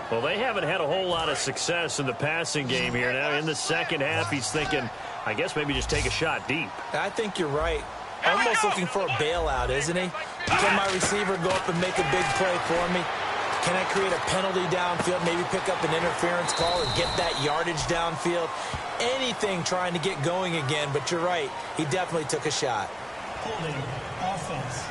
Well, they haven't had a whole lot of success in the passing game here. Now in the second half, he's thinking, I guess maybe just take a shot deep. I think you're right. Almost looking for a bailout, isn't he? Can my receiver go up and make a big play for me? Can I create a penalty downfield, maybe pick up an interference call or get that yardage downfield? Anything trying to get going again, but you're right. He definitely took a shot. Holding, offense.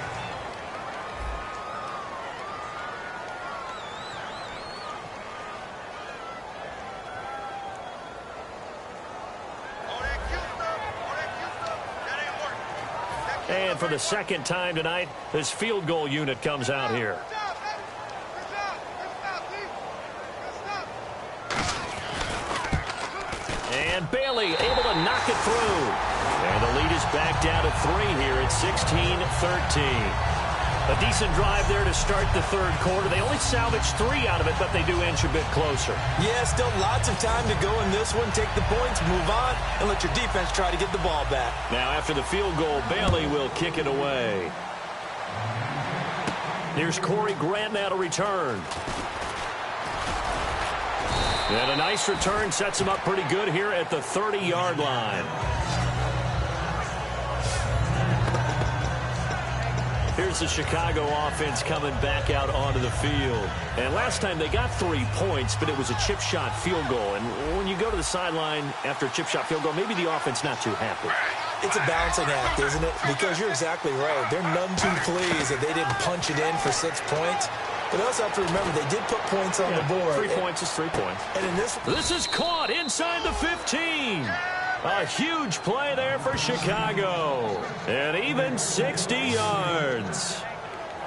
And for the second time tonight, this field goal unit comes out here. And Bailey able to knock it through. And the lead is back down to 3 here at 16-13. A decent drive there to start the 3rd quarter. They only salvaged 3 out of it, but they do inch a bit closer. Yeah, still lots of time to go in this one. Take the points, move on, and let your defense try to get the ball back. Now after the field goal, Bailey will kick it away. Here's Corey Grant now to return. And a nice return sets him up pretty good here at the 30-yard line. Here's the Chicago offense coming back out onto the field. And last time they got 3 points, but it was a chip shot field goal. And when you go to the sideline after a chip shot field goal, maybe the offense not too happy. It's a balancing act, isn't it? Because you're exactly right. They're none too pleased that they didn't punch it in for 6 points. But they also have to remember they did put points on the board. 3 points is 3 points. And in this is caught inside the 15. A huge play there for Chicago. And even 60 yards.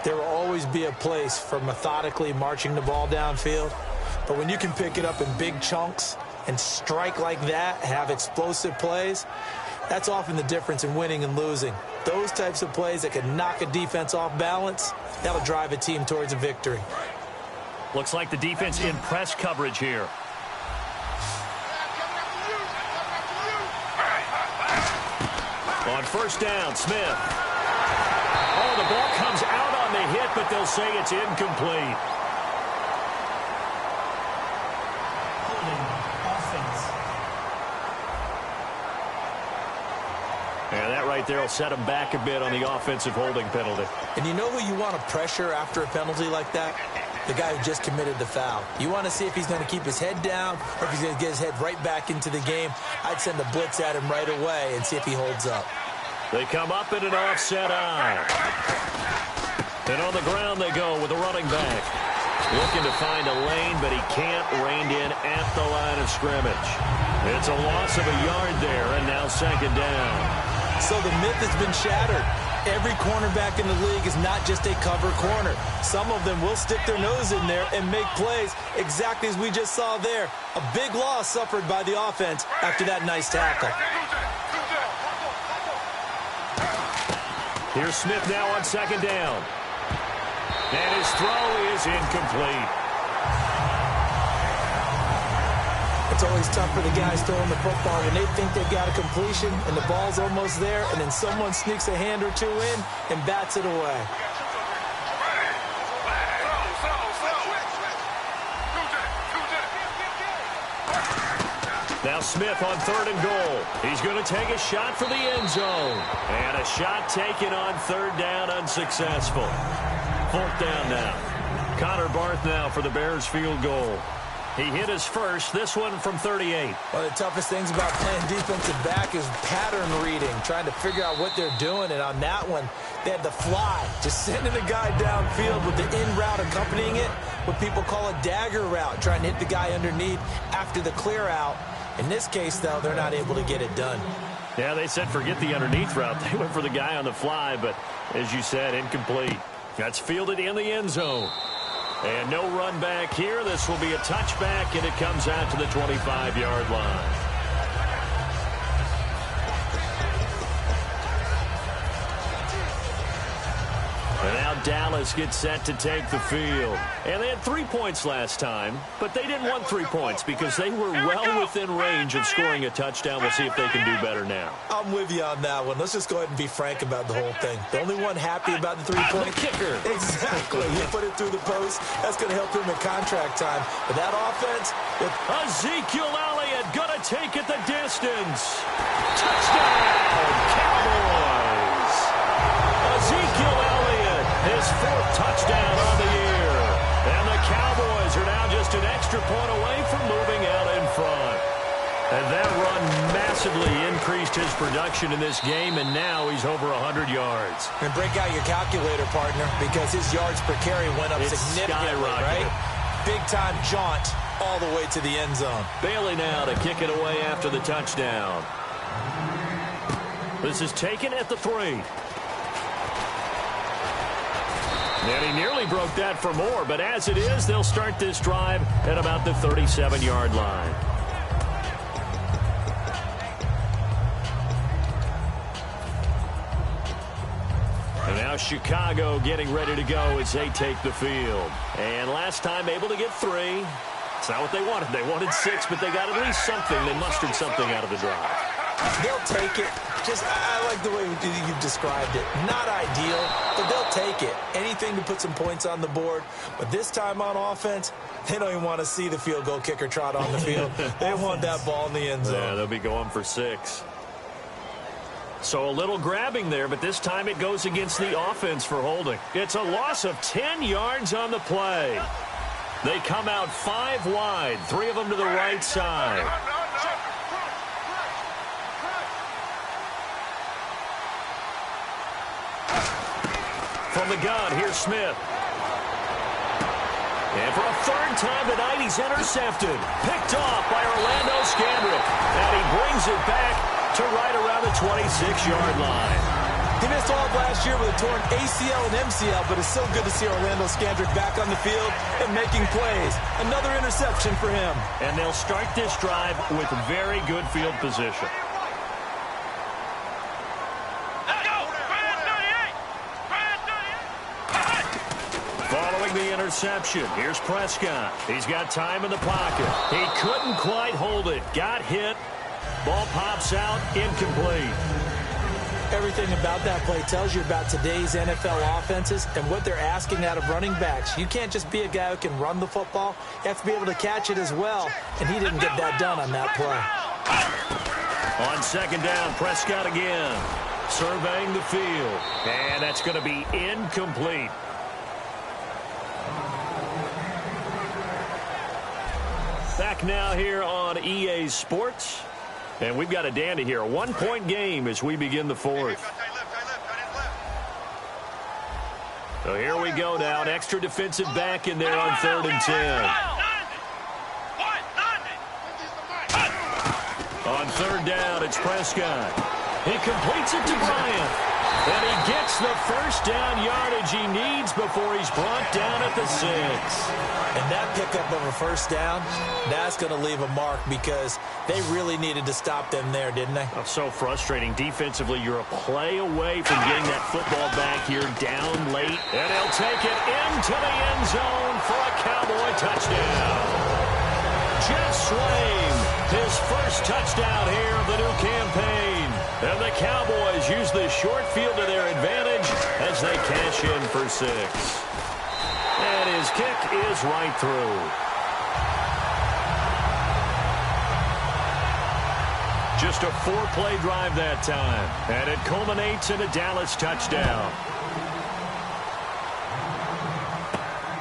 There will always be a place for methodically marching the ball downfield. But when you can pick it up in big chunks and strike like that, have explosive plays, that's often the difference in winning and losing. Those types of plays that can knock a defense off balance, that'll drive a team towards a victory. Looks like the defense in press coverage here. On first down, Smith. Oh, the ball comes out on the hit, but they'll say it's incomplete. And that right there will set them back a bit on the offensive holding penalty. And you know who you want to pressure after a penalty like that? The guy who just committed the foul. You want to see if he's going to keep his head down or if he's going to get his head right back into the game. I'd send a blitz at him right away and see if he holds up. They come up in an offset eye. And on the ground they go with a running back. Looking to find a lane, but he can't. Reined in at the line of scrimmage. It's a loss of a yard there, and now second down. So the myth has been shattered. Every cornerback in the league is not just a cover corner. Some of them will stick their nose in there and make plays exactly as we just saw there. A big loss suffered by the offense after that nice tackle. Here's Smith now on second down. And his throw is incomplete. It's always tough for the guys throwing the football when they think they've got a completion and the ball's almost there, and then someone sneaks a hand or two in and bats it away. Now Smith on third and goal. He's going to take a shot for the end zone. And a shot taken on third down, unsuccessful. Fourth down now. Connor Barth now for the Bears field goal. He hit his first, this one from 38. One of the toughest things about playing defensive back is pattern reading, trying to figure out what they're doing. And on that one, they had the fly, just sending a guy downfield with the in route accompanying it, what people call a dagger route, trying to hit the guy underneath after the clear out. In this case, though, they're not able to get it done. Yeah, they said forget the underneath route. They went for the guy on the fly, but as you said, incomplete. That's fielded in the end zone. And no run back here. This will be a touchback, and it comes out to the 25-yard line. And now Dallas gets set to take the field. And they had 3 points last time, but they didn't want 3 points because they were well within range of scoring a touchdown. We'll see if they can do better now. I'm with you on that one. Let's just go ahead and be frank about the whole thing. The only one happy about the three-point kicker. Exactly. He put it through the post. That's going to help him in contract time. But that offense, Ezekiel Elliott going to take it the distance. Touchdown, Cowboys. Ezekiel Elliott, his fourth touchdown on the year. And the Cowboys are now just an extra point away from moving out in front. And that run massively increased his production in this game, and now he's over 100 yards. And break out your calculator, partner, because his yards per carry went up significantly, right? Big-time jaunt all the way to the end zone. Bailey now to kick it away after the touchdown. This is taken at the 3. And he nearly broke that for more, but as it is, they'll start this drive at about the 37-yard line. And now Chicago getting ready to go as they take the field. And last time able to get 3. It's not what they wanted. They wanted 6, but they got at least something. They mustered something out of the drive. They'll take it. I like the way you've described it. Not ideal, but they'll take it. Anything to put some points on the board. But this time on offense, they don't even want to see the field goal kicker trot on the field. They want that ball in the end zone. Yeah, they'll be going for 6. So a little grabbing there, but this time it goes against the offense for holding. It's a loss of 10 yards on the play. They come out 5 wide, 3 of them to the right side. From the gun, here's Smith. And for a third time tonight, he's intercepted. Picked off by Orlando Scandrick. And he brings it back to right around the 26-yard line. He missed all of last year with a torn ACL and MCL, but it's so good to see Orlando Scandrick back on the field and making plays. Another interception for him. And they'll start this drive with very good field position. Following the interception, here's Prescott. He's got time in the pocket. He couldn't quite hold it. Got hit. Ball pops out, incomplete. Everything about that play tells you about today's NFL offenses and what they're asking out of running backs. You can't just be a guy who can run the football. You have to be able to catch it as well, and he didn't get that done on that play. On second down, Prescott again, surveying the field, and that's going to be incomplete. Back now here on EA Sports. And we've got a dandy here. A one-point game as we begin the fourth. So here we go now. An extra defensive back in there on 3rd and 10. On 3rd down, it's Prescott. He completes it to Bryant. And he gets the first down yardage he needs before he's brought down at the 6. And that pickup of a first down, that's going to leave a mark because they really needed to stop them there, didn't they? Oh, so frustrating. Defensively, you're a play away from getting that football back here down late. And he'll take it into the end zone for a Cowboy touchdown. Jeff Swain, his first touchdown here of the new campaign. And the Cowboys use the short field to their advantage as they cash in for 6. And his kick is right through. Just a 4-play drive that time. And it culminates in a Dallas touchdown.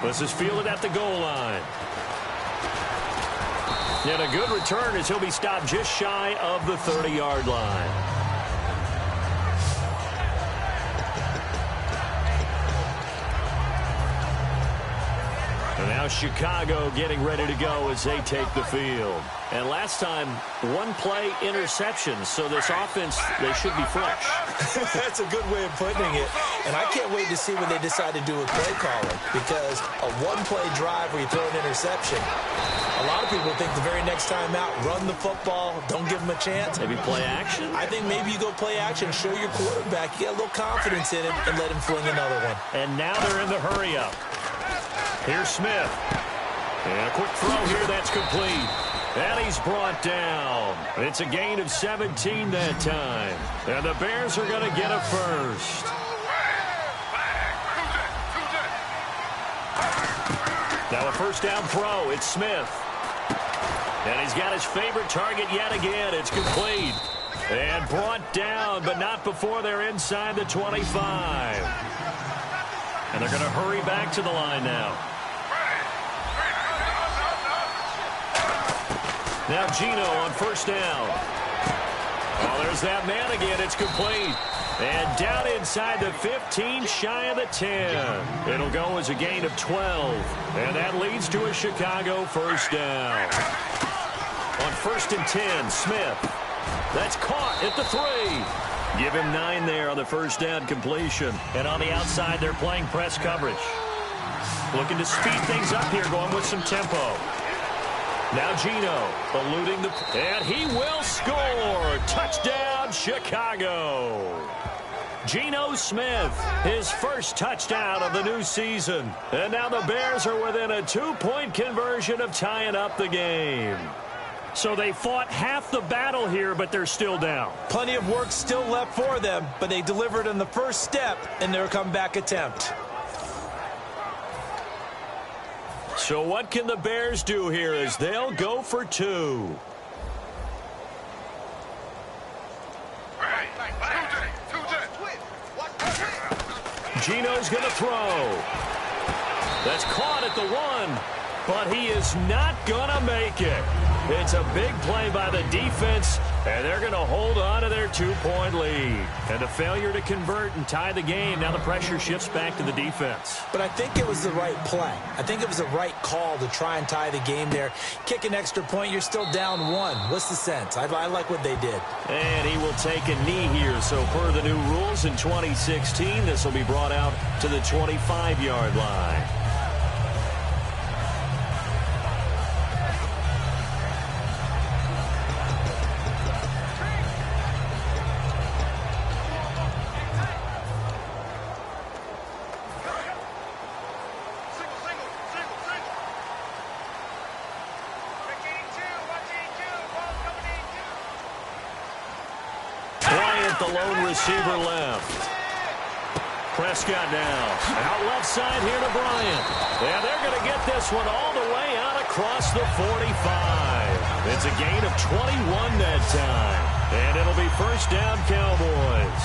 This is fielded at the goal line. And a good return as he'll be stopped just shy of the 30-yard line. And now Chicago getting ready to go as they take the field. And last time, 1-play interception. So this offense, they should be fresh. That's a good way of putting it. And I can't wait to see when they decide to do a play calling. Because a 1-play drive where you throw an interception, a lot of people think the very next time out, run the football, don't give them a chance. Maybe play action? I think maybe you go play action, show your quarterback, you get a little confidence in him, and let him fling another one. And now they're in the hurry-up. Here's Smith. And a quick throw here, that's complete. And he's brought down. It's a gain of 17 that time. And the Bears are going to get a first. Now a first down throw. It's Smith. And he's got his favorite target yet again. It's complete. And brought down, but not before they're inside the 25. And they're going to hurry back to the line now. Now Gino on first down. Oh, there's that man again. It's complete. And down inside the 15, shy of the 10. It'll go as a gain of 12. And that leads to a Chicago first down. On 1st and 10, Smith. That's caught at the 3. Give him 9 there on the first down completion. And on the outside, they're playing press coverage. Looking to speed things up here, going with some tempo. Now Gino eluding the... And he will score! Touchdown, Chicago! Geno Smith, his first touchdown of the new season. And now the Bears are within a 2-point conversion of tying up the game. So they fought half the battle here, but they're still down. Plenty of work still left for them, but they delivered in the first step in their comeback attempt. So what can the Bears do here as they'll go for 2? Gino's going to throw. That's caught at the 1, but he is not going to make it. It's a big play by the defense, and they're going to hold on to their 2-point lead. And a failure to convert and tie the game. Now the pressure shifts back to the defense. But I think it was the right play. I think it was the right call to try and tie the game there. Kick an extra point, you're still down 1. What's the sense? I like what they did. And he will take a knee here. So per the new rules in 2016, this will be brought out to the 25-yard line. The lone receiver left. Prescott now. Out left side here to Bryant. And they're going to get this one all the way out across the 45. It's a gain of 21 that time. And it'll be first down, Cowboys.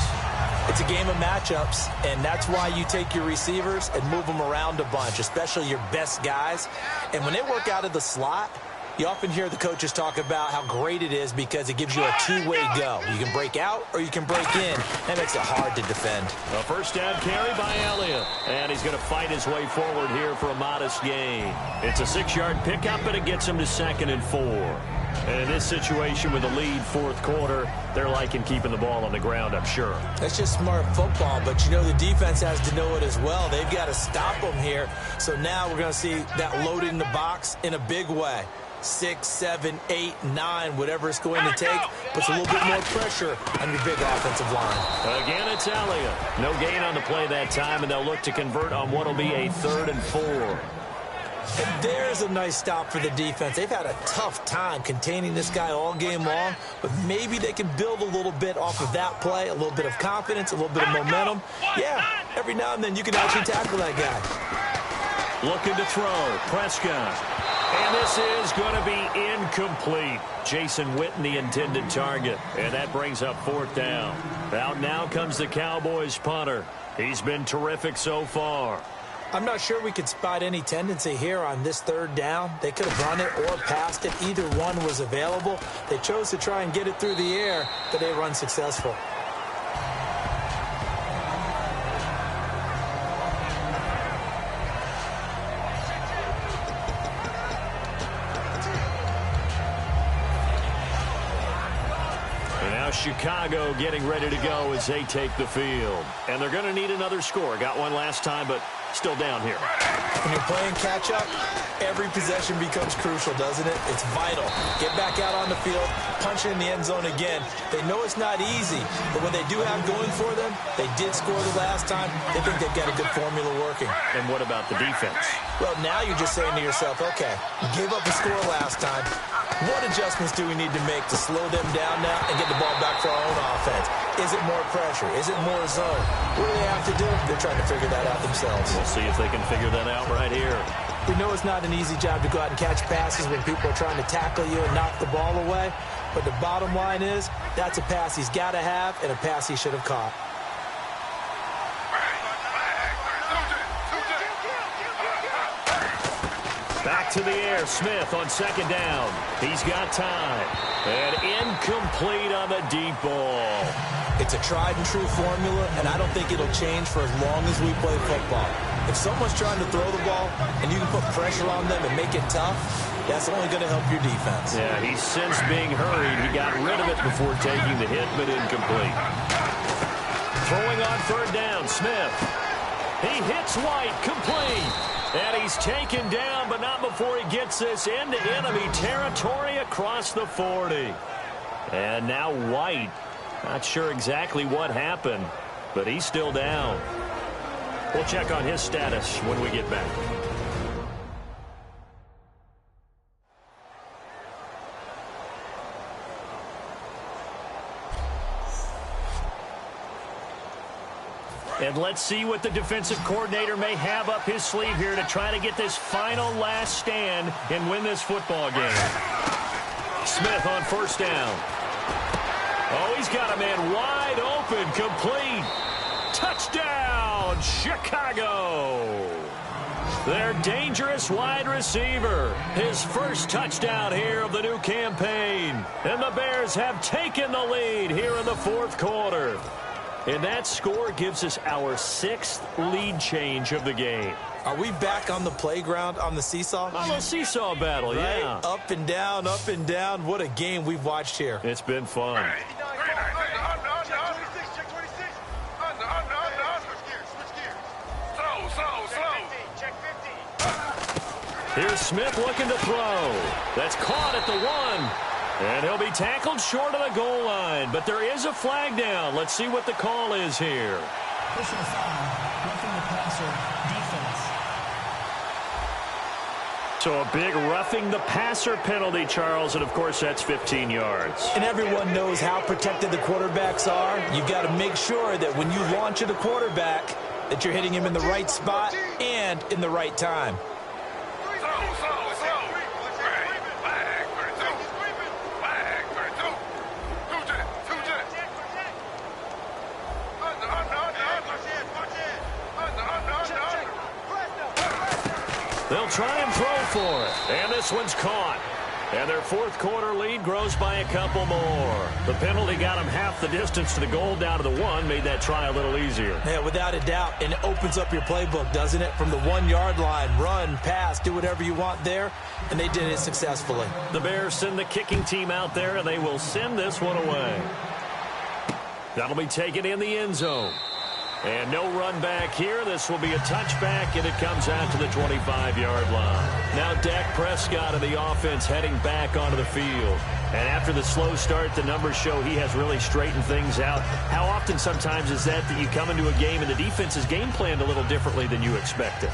It's a game of matchups, and that's why you take your receivers and move them around a bunch, especially your best guys. And when they work out of the slot, you often hear the coaches talk about how great it is because it gives you a two-way go. You can break out or you can break in. That makes it hard to defend. A first down carry by Elliott. And he's going to fight his way forward here for a modest gain. It's a 6-yard pickup, and it gets him to 2nd and 4. And in this situation with the lead fourth quarter, they're liking keeping the ball on the ground, I'm sure. That's just smart football, but you know the defense has to know it as well. They've got to stop them here. So now we're going to see that loading the box in a big way. 6, 7, 8, 9, whatever it's going to take, puts a little bit more pressure on your big offensive line. Again, it's Elliott. No gain on the play that time, and they'll look to convert on what will be a 3rd and 4. And there's a nice stop for the defense. They've had a tough time containing this guy all game long, but maybe they can build a little bit off of that play, a little bit of confidence, a little bit of momentum. Yeah, every now and then you can actually tackle that guy. Looking to throw, Prescott. And this is going to be incomplete. Jason Witten, the intended target. And that brings up 4th down. Out now comes the Cowboys punter. He's been terrific so far. I'm not sure we could spot any tendency here on this 3rd down. They could have run it or passed it. Either one was available. They chose to try and get it through the air, but they were unsuccessful. Chicago getting ready to go as they take the field. And they're going to need another score. Got one last time, but still down here. When you're playing catch-up, every possession becomes crucial, doesn't it? It's vital. Get back out on the field, punch it in the end zone again. They know it's not easy, but what they do have going for them, they did score the last time. They think they've got a good formula working. And what about the defense? Well, now you're just saying to yourself, okay, we gave up a score last time. What adjustments do we need to make to slow them down now and get the ball back for our own offense? Is it more pressure? Is it more zone? What do they have to do? They're trying to figure that out themselves. We'll see if they can figure that out right here. We know it's not an easy job to go out and catch passes when people are trying to tackle you and knock the ball away. But the bottom line is, that's a pass he's got to have and a pass he should have caught. Back to the air. Smith on 2nd down. He's got time. And incomplete on the deep ball. It's a tried-and-true formula, and I don't think it'll change for as long as we play football. If someone's trying to throw the ball and you can put pressure on them and make it tough, that's only going to help your defense. Yeah, he's since being hurried. He got rid of it before taking the hit, but incomplete. Throwing on 3rd down, Smith. He hits White, complete. And he's taken down, but not before he gets this into enemy territory across the 40. And now White. Not sure exactly what happened, but he's still down. We'll check on his status when we get back. And let's see what the defensive coordinator may have up his sleeve here to try to get this final last stand and win this football game. Smith on 1st down. Oh, he's got a man wide open, complete. Touchdown, Chicago. Their dangerous wide receiver. His first touchdown here of the new campaign. And the Bears have taken the lead here in the fourth quarter. And that score gives us our 6th lead change of the game. Are we back on the playground on the seesaw? A little seesaw battle, right? Yeah. Up and down, up and down. What a game we've watched here. It's been fun. Here's Smith looking to throw. That's caught at the 1. And he'll be tackled short of the goal line. But there is a flag down. Let's see what the call is here. Personal foul, roughing the passer, defense. So a big roughing the passer penalty, Charles. And, of course, that's 15 yards. And everyone knows how protected the quarterbacks are. You've got to make sure that when you launch at a quarterback, that you're hitting him in the right spot and in the right time. They'll try and throw for it. And this one's caught. And their fourth quarter lead grows by a couple more. The penalty got them half the distance to the goal down to the 1, made that try a little easier. Yeah, without a doubt. And it opens up your playbook, doesn't it? From the 1-yard line, run, pass, do whatever you want there. And they did it successfully. The Bears send the kicking team out there, and they will send this one away. That'll be taken in the end zone. And no run back here. This will be a touchback, and it comes out to the 25-yard line. Now Dak Prescott of the offense heading back onto the field. And after the slow start, the numbers show he has really straightened things out. How often sometimes is that you come into a game and the defense is game planned a little differently than you expected?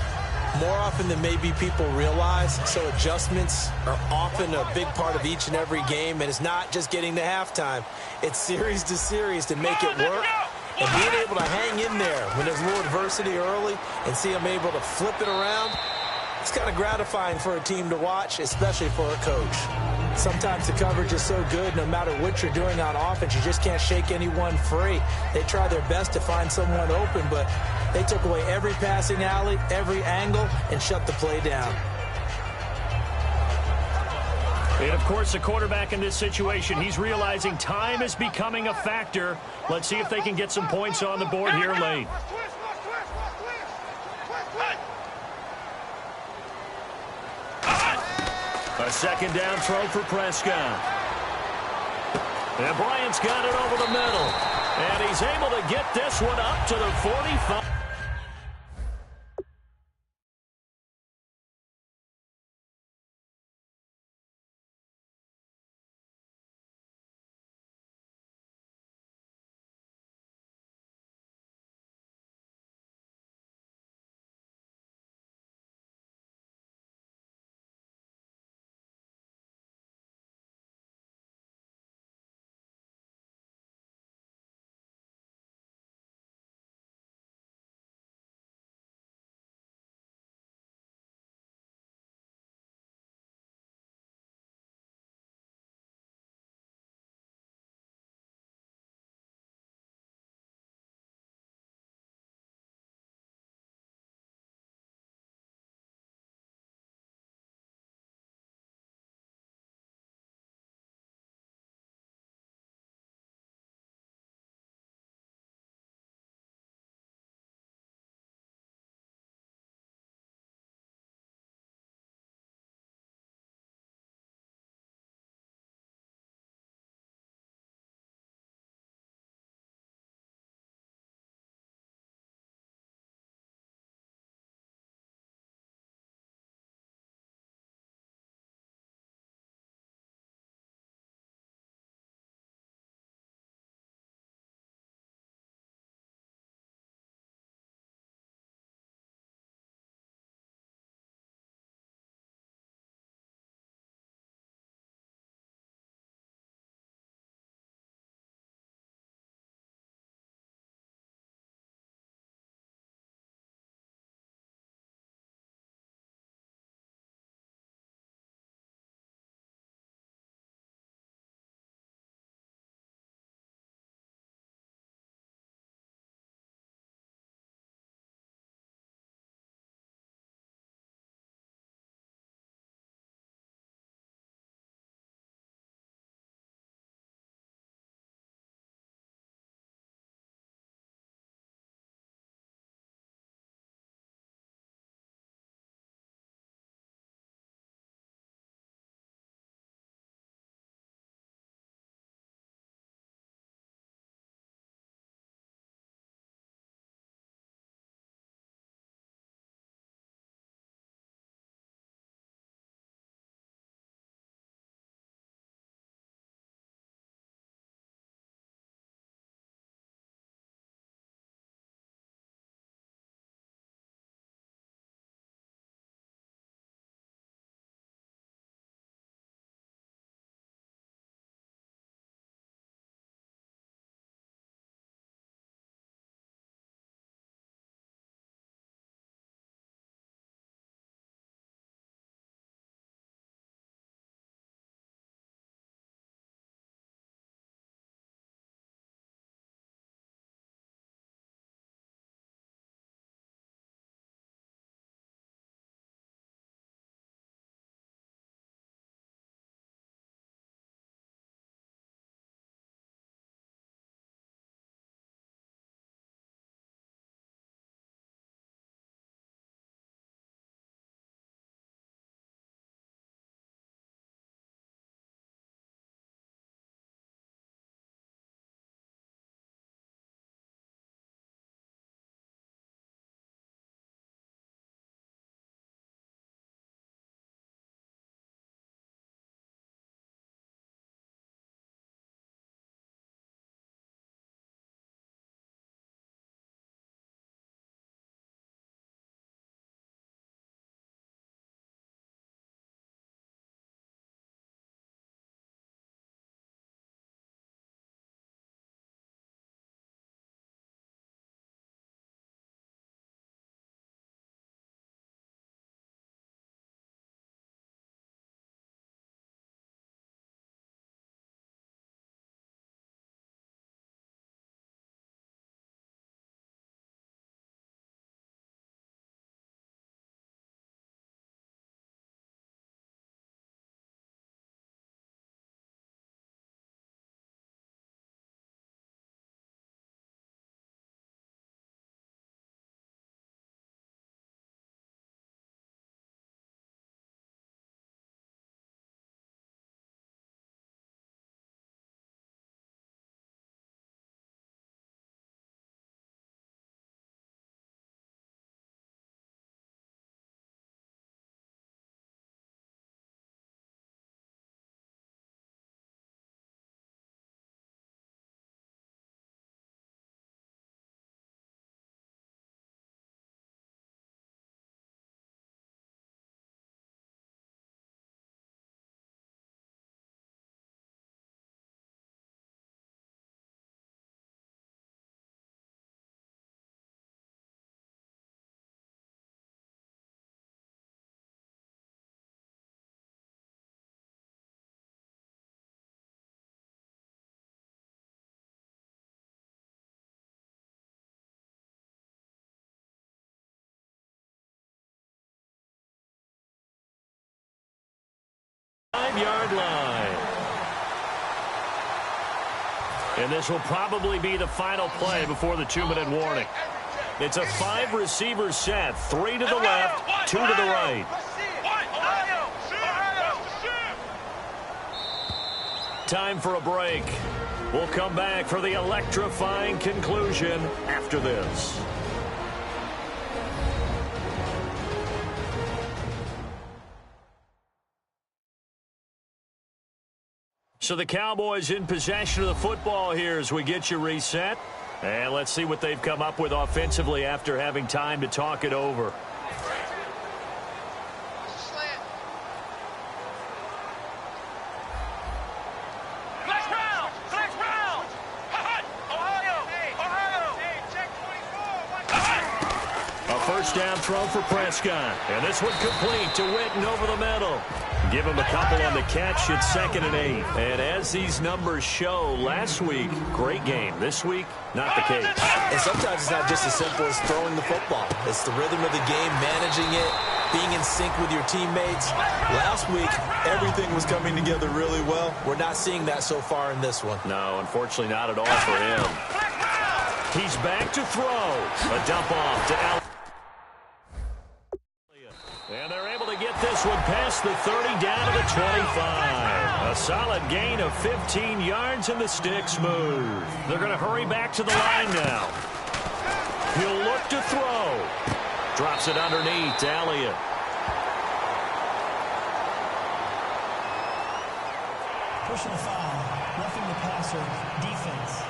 More often than maybe people realize. So adjustments are often a big part of each and every game. And it's not just getting to halftime. It's series to series to make it work. And being able to hang in there when there's a little adversity early and see them able to flip it around, it's kind of gratifying for a team to watch, especially for a coach. Sometimes the coverage is so good, no matter what you're doing on offense, you just can't shake anyone free. They try their best to find someone open, but they took away every passing alley, every angle, and shut the play down. And, of course, the quarterback in this situation, he's realizing time is becoming a factor. Let's see if they can get some points on the board here late. A second down throw for Prescott. And Bryant's got it over the middle. And he's able to get this one up to the 45. 5-yard line. And this will probably be the final play before the 2-minute warning. It's a 5-receiver set, 3 to the left, 2 to the right. Time for a break. We'll come back for the electrifying conclusion after this. So the Cowboys in possession of the football here as we get you reset. And let's see what they've come up with offensively after having time to talk it over. First down throw for Prescott. And this one complete to Witten over the middle. Give him a couple on the catch at 2nd and 8. And as these numbers show, last week, great game. This week, not the case. And sometimes it's not just as simple as throwing the football. It's the rhythm of the game, managing it, being in sync with your teammates. Last week, everything was coming together really well. We're not seeing that so far in this one. No, unfortunately not at all for him. He's back to throw. A dump off to Al. And they're able to get this one past the 30 down to the 25. A solid gain of 15 yards and the sticks move. They're going to hurry back to the line now. He'll look to throw. Drops it underneath to Elliott. Personal foul, roughing the passer, defense.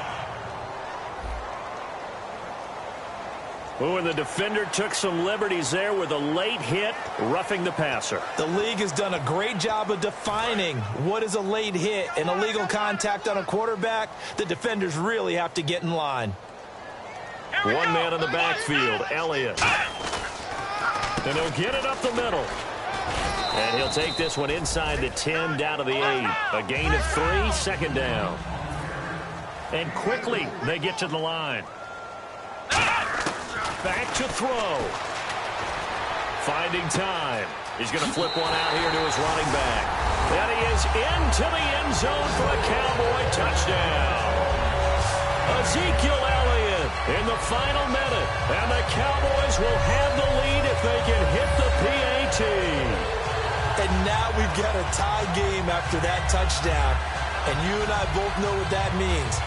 Oh, and the defender took some liberties there with a late hit, roughing the passer. The league has done a great job of defining what is a late hit. An illegal contact on a quarterback, the defenders really have to get in line. One man in the backfield, Elliott. And he'll get it up the middle. And he'll take this one inside the 10, down to the 8. A gain of 3, 2nd down. And quickly, they get to the line. Back to throw. Finding time. He's going to flip one out here to his running back. And he is into the end zone for a Cowboy touchdown. Ezekiel Elliott in the final minute. And the Cowboys will have the lead if they can hit the PAT. And now we've got a tie game after that touchdown. And you and I both know what that means.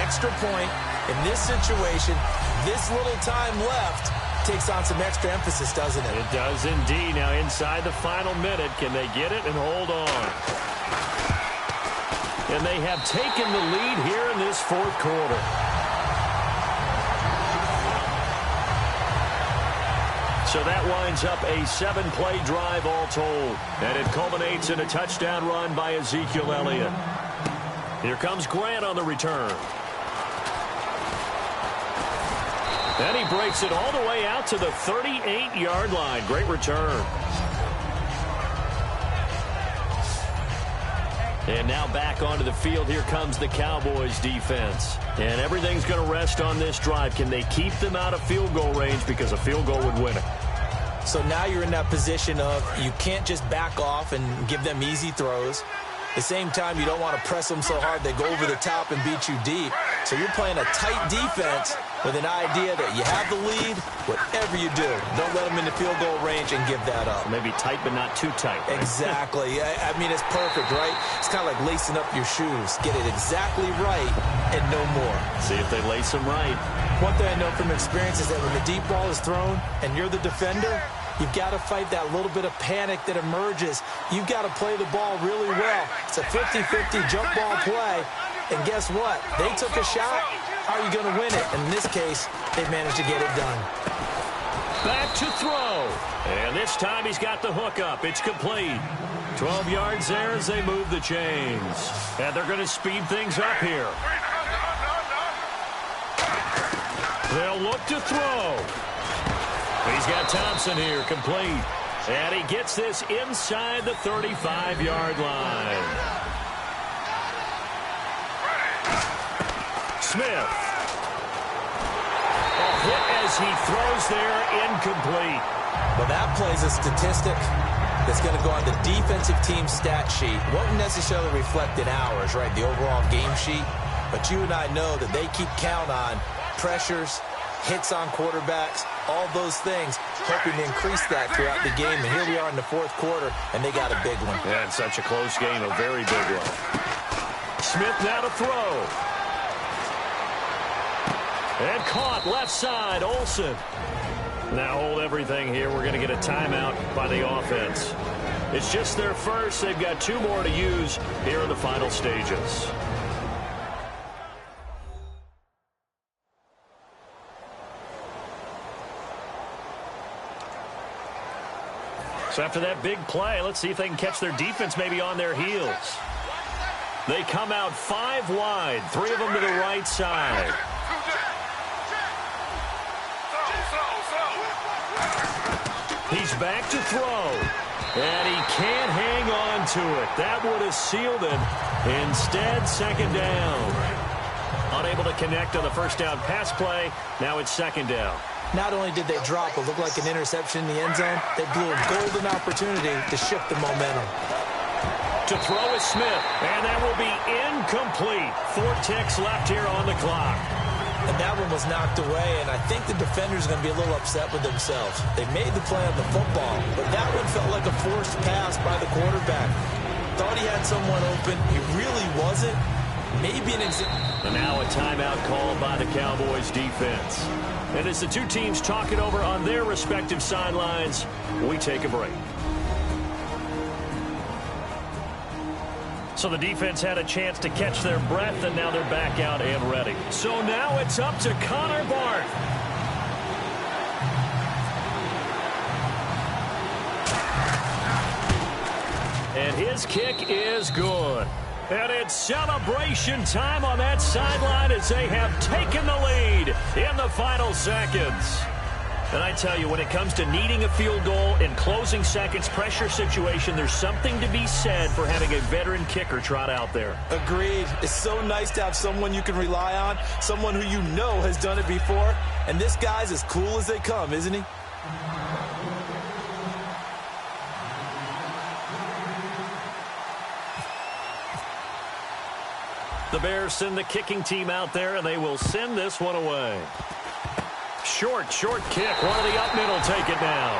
Extra point. In this situation, this little time left takes on some extra emphasis, doesn't it? It does indeed. Now inside the final minute, can they get it and hold on? And they have taken the lead here in this 4th quarter. So that winds up a 7-play drive all told. And it culminates in a touchdown run by Ezekiel Elliott. Here comes Grant on the return. And he breaks it all the way out to the 38-yard line. Great return. And now back onto the field. Here comes the Cowboys defense. And everything's going to rest on this drive. Can they keep them out of field goal range? Because a field goal would win it. So now you're in that position of you can't just back off and give them easy throws. At the same time, you don't want to press them so hard they go over the top and beat you deep. So you're playing a tight defense with an idea that you have the lead. Whatever you do, don't let them in the field goal range and give that up. Maybe tight, but not too tight. Right? Exactly. I mean, it's perfect, right? It's kind of like lacing up your shoes. Get it exactly right and no more. See if they lace them right. One thing I know from experience is that when the deep ball is thrown and you're the defender, you've got to fight that little bit of panic that emerges. You've got to play the ball really well. It's a 50-50 jump ball play. And guess what? They took a shot. How are you going to win it? And in this case, they managed to get it done. Back to throw. And this time he's got the hook up. It's complete. 12 yards there as they move the chains. And they're going to speed things up here. They'll look to throw. He's got Thompson here, complete. And he gets this inside the 35-yard line. Smith. A hit as he throws there, incomplete. Well, that play's a statistic. that's going to go on the defensive team stat sheet. Won't necessarily reflect in ours, right, the overall game sheet. But you and I know that they keep count on pressures, hits on quarterbacks, all those things, hoping to increase that throughout the game. And here we are in the fourth quarter, and they got a big one. Yeah, it's such a close game, a very big one. Smith now to throw. And caught left side, Olsen. Now hold everything here. We're going to get a timeout by the offense. It's just their first. They've got 2 more to use here in the final stages. So after that big play, let's see if they can catch their defense maybe on their heels. They come out 5 wide, 3 of them to the right side. He's back to throw, and he can't hang on to it. That would have sealed it. Instead, second down. Unable to connect on the first down pass play. Now it's second down. Not only did they drop what looked like an interception in the end zone, they blew a golden opportunity to shift the momentum. To throw is Smith, and that will be incomplete. 4 ticks left here on the clock. And that one was knocked away, and I think the defenders are going to be a little upset with themselves. They made the play on the football, but that one felt like a forced pass by the quarterback. Thought he had someone open. He really wasn't. Maybe an And now a timeout called by the Cowboys defense. And as the 2 teams talk it over on their respective sidelines, we take a break. So the defense had a chance to catch their breath, and now they're back out and ready. So now it's up to Connor Barth. And his kick is good. And it's celebration time on that sideline as they have taken the lead in the final seconds. And I tell you, when it comes to needing a field goal in closing seconds, pressure situation, there's something to be said for having a veteran kicker trot out there. Agreed. It's so nice to have someone you can rely on, someone who you know has done it before. And this guy's as cool as they come, isn't he? The Bears send the kicking team out there, and they will send this one away. Short kick. One of the up middle take it now.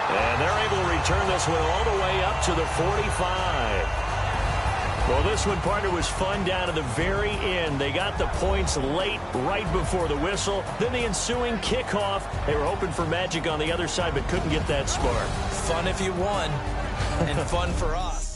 And they're able to return this one all the way up to the 45. Well, this one, partner, was fun down to the very end. They got the points late, right before the whistle. Then the ensuing kickoff. They were hoping for magic on the other side, but couldn't get that spark. Fun if you won, and fun for us.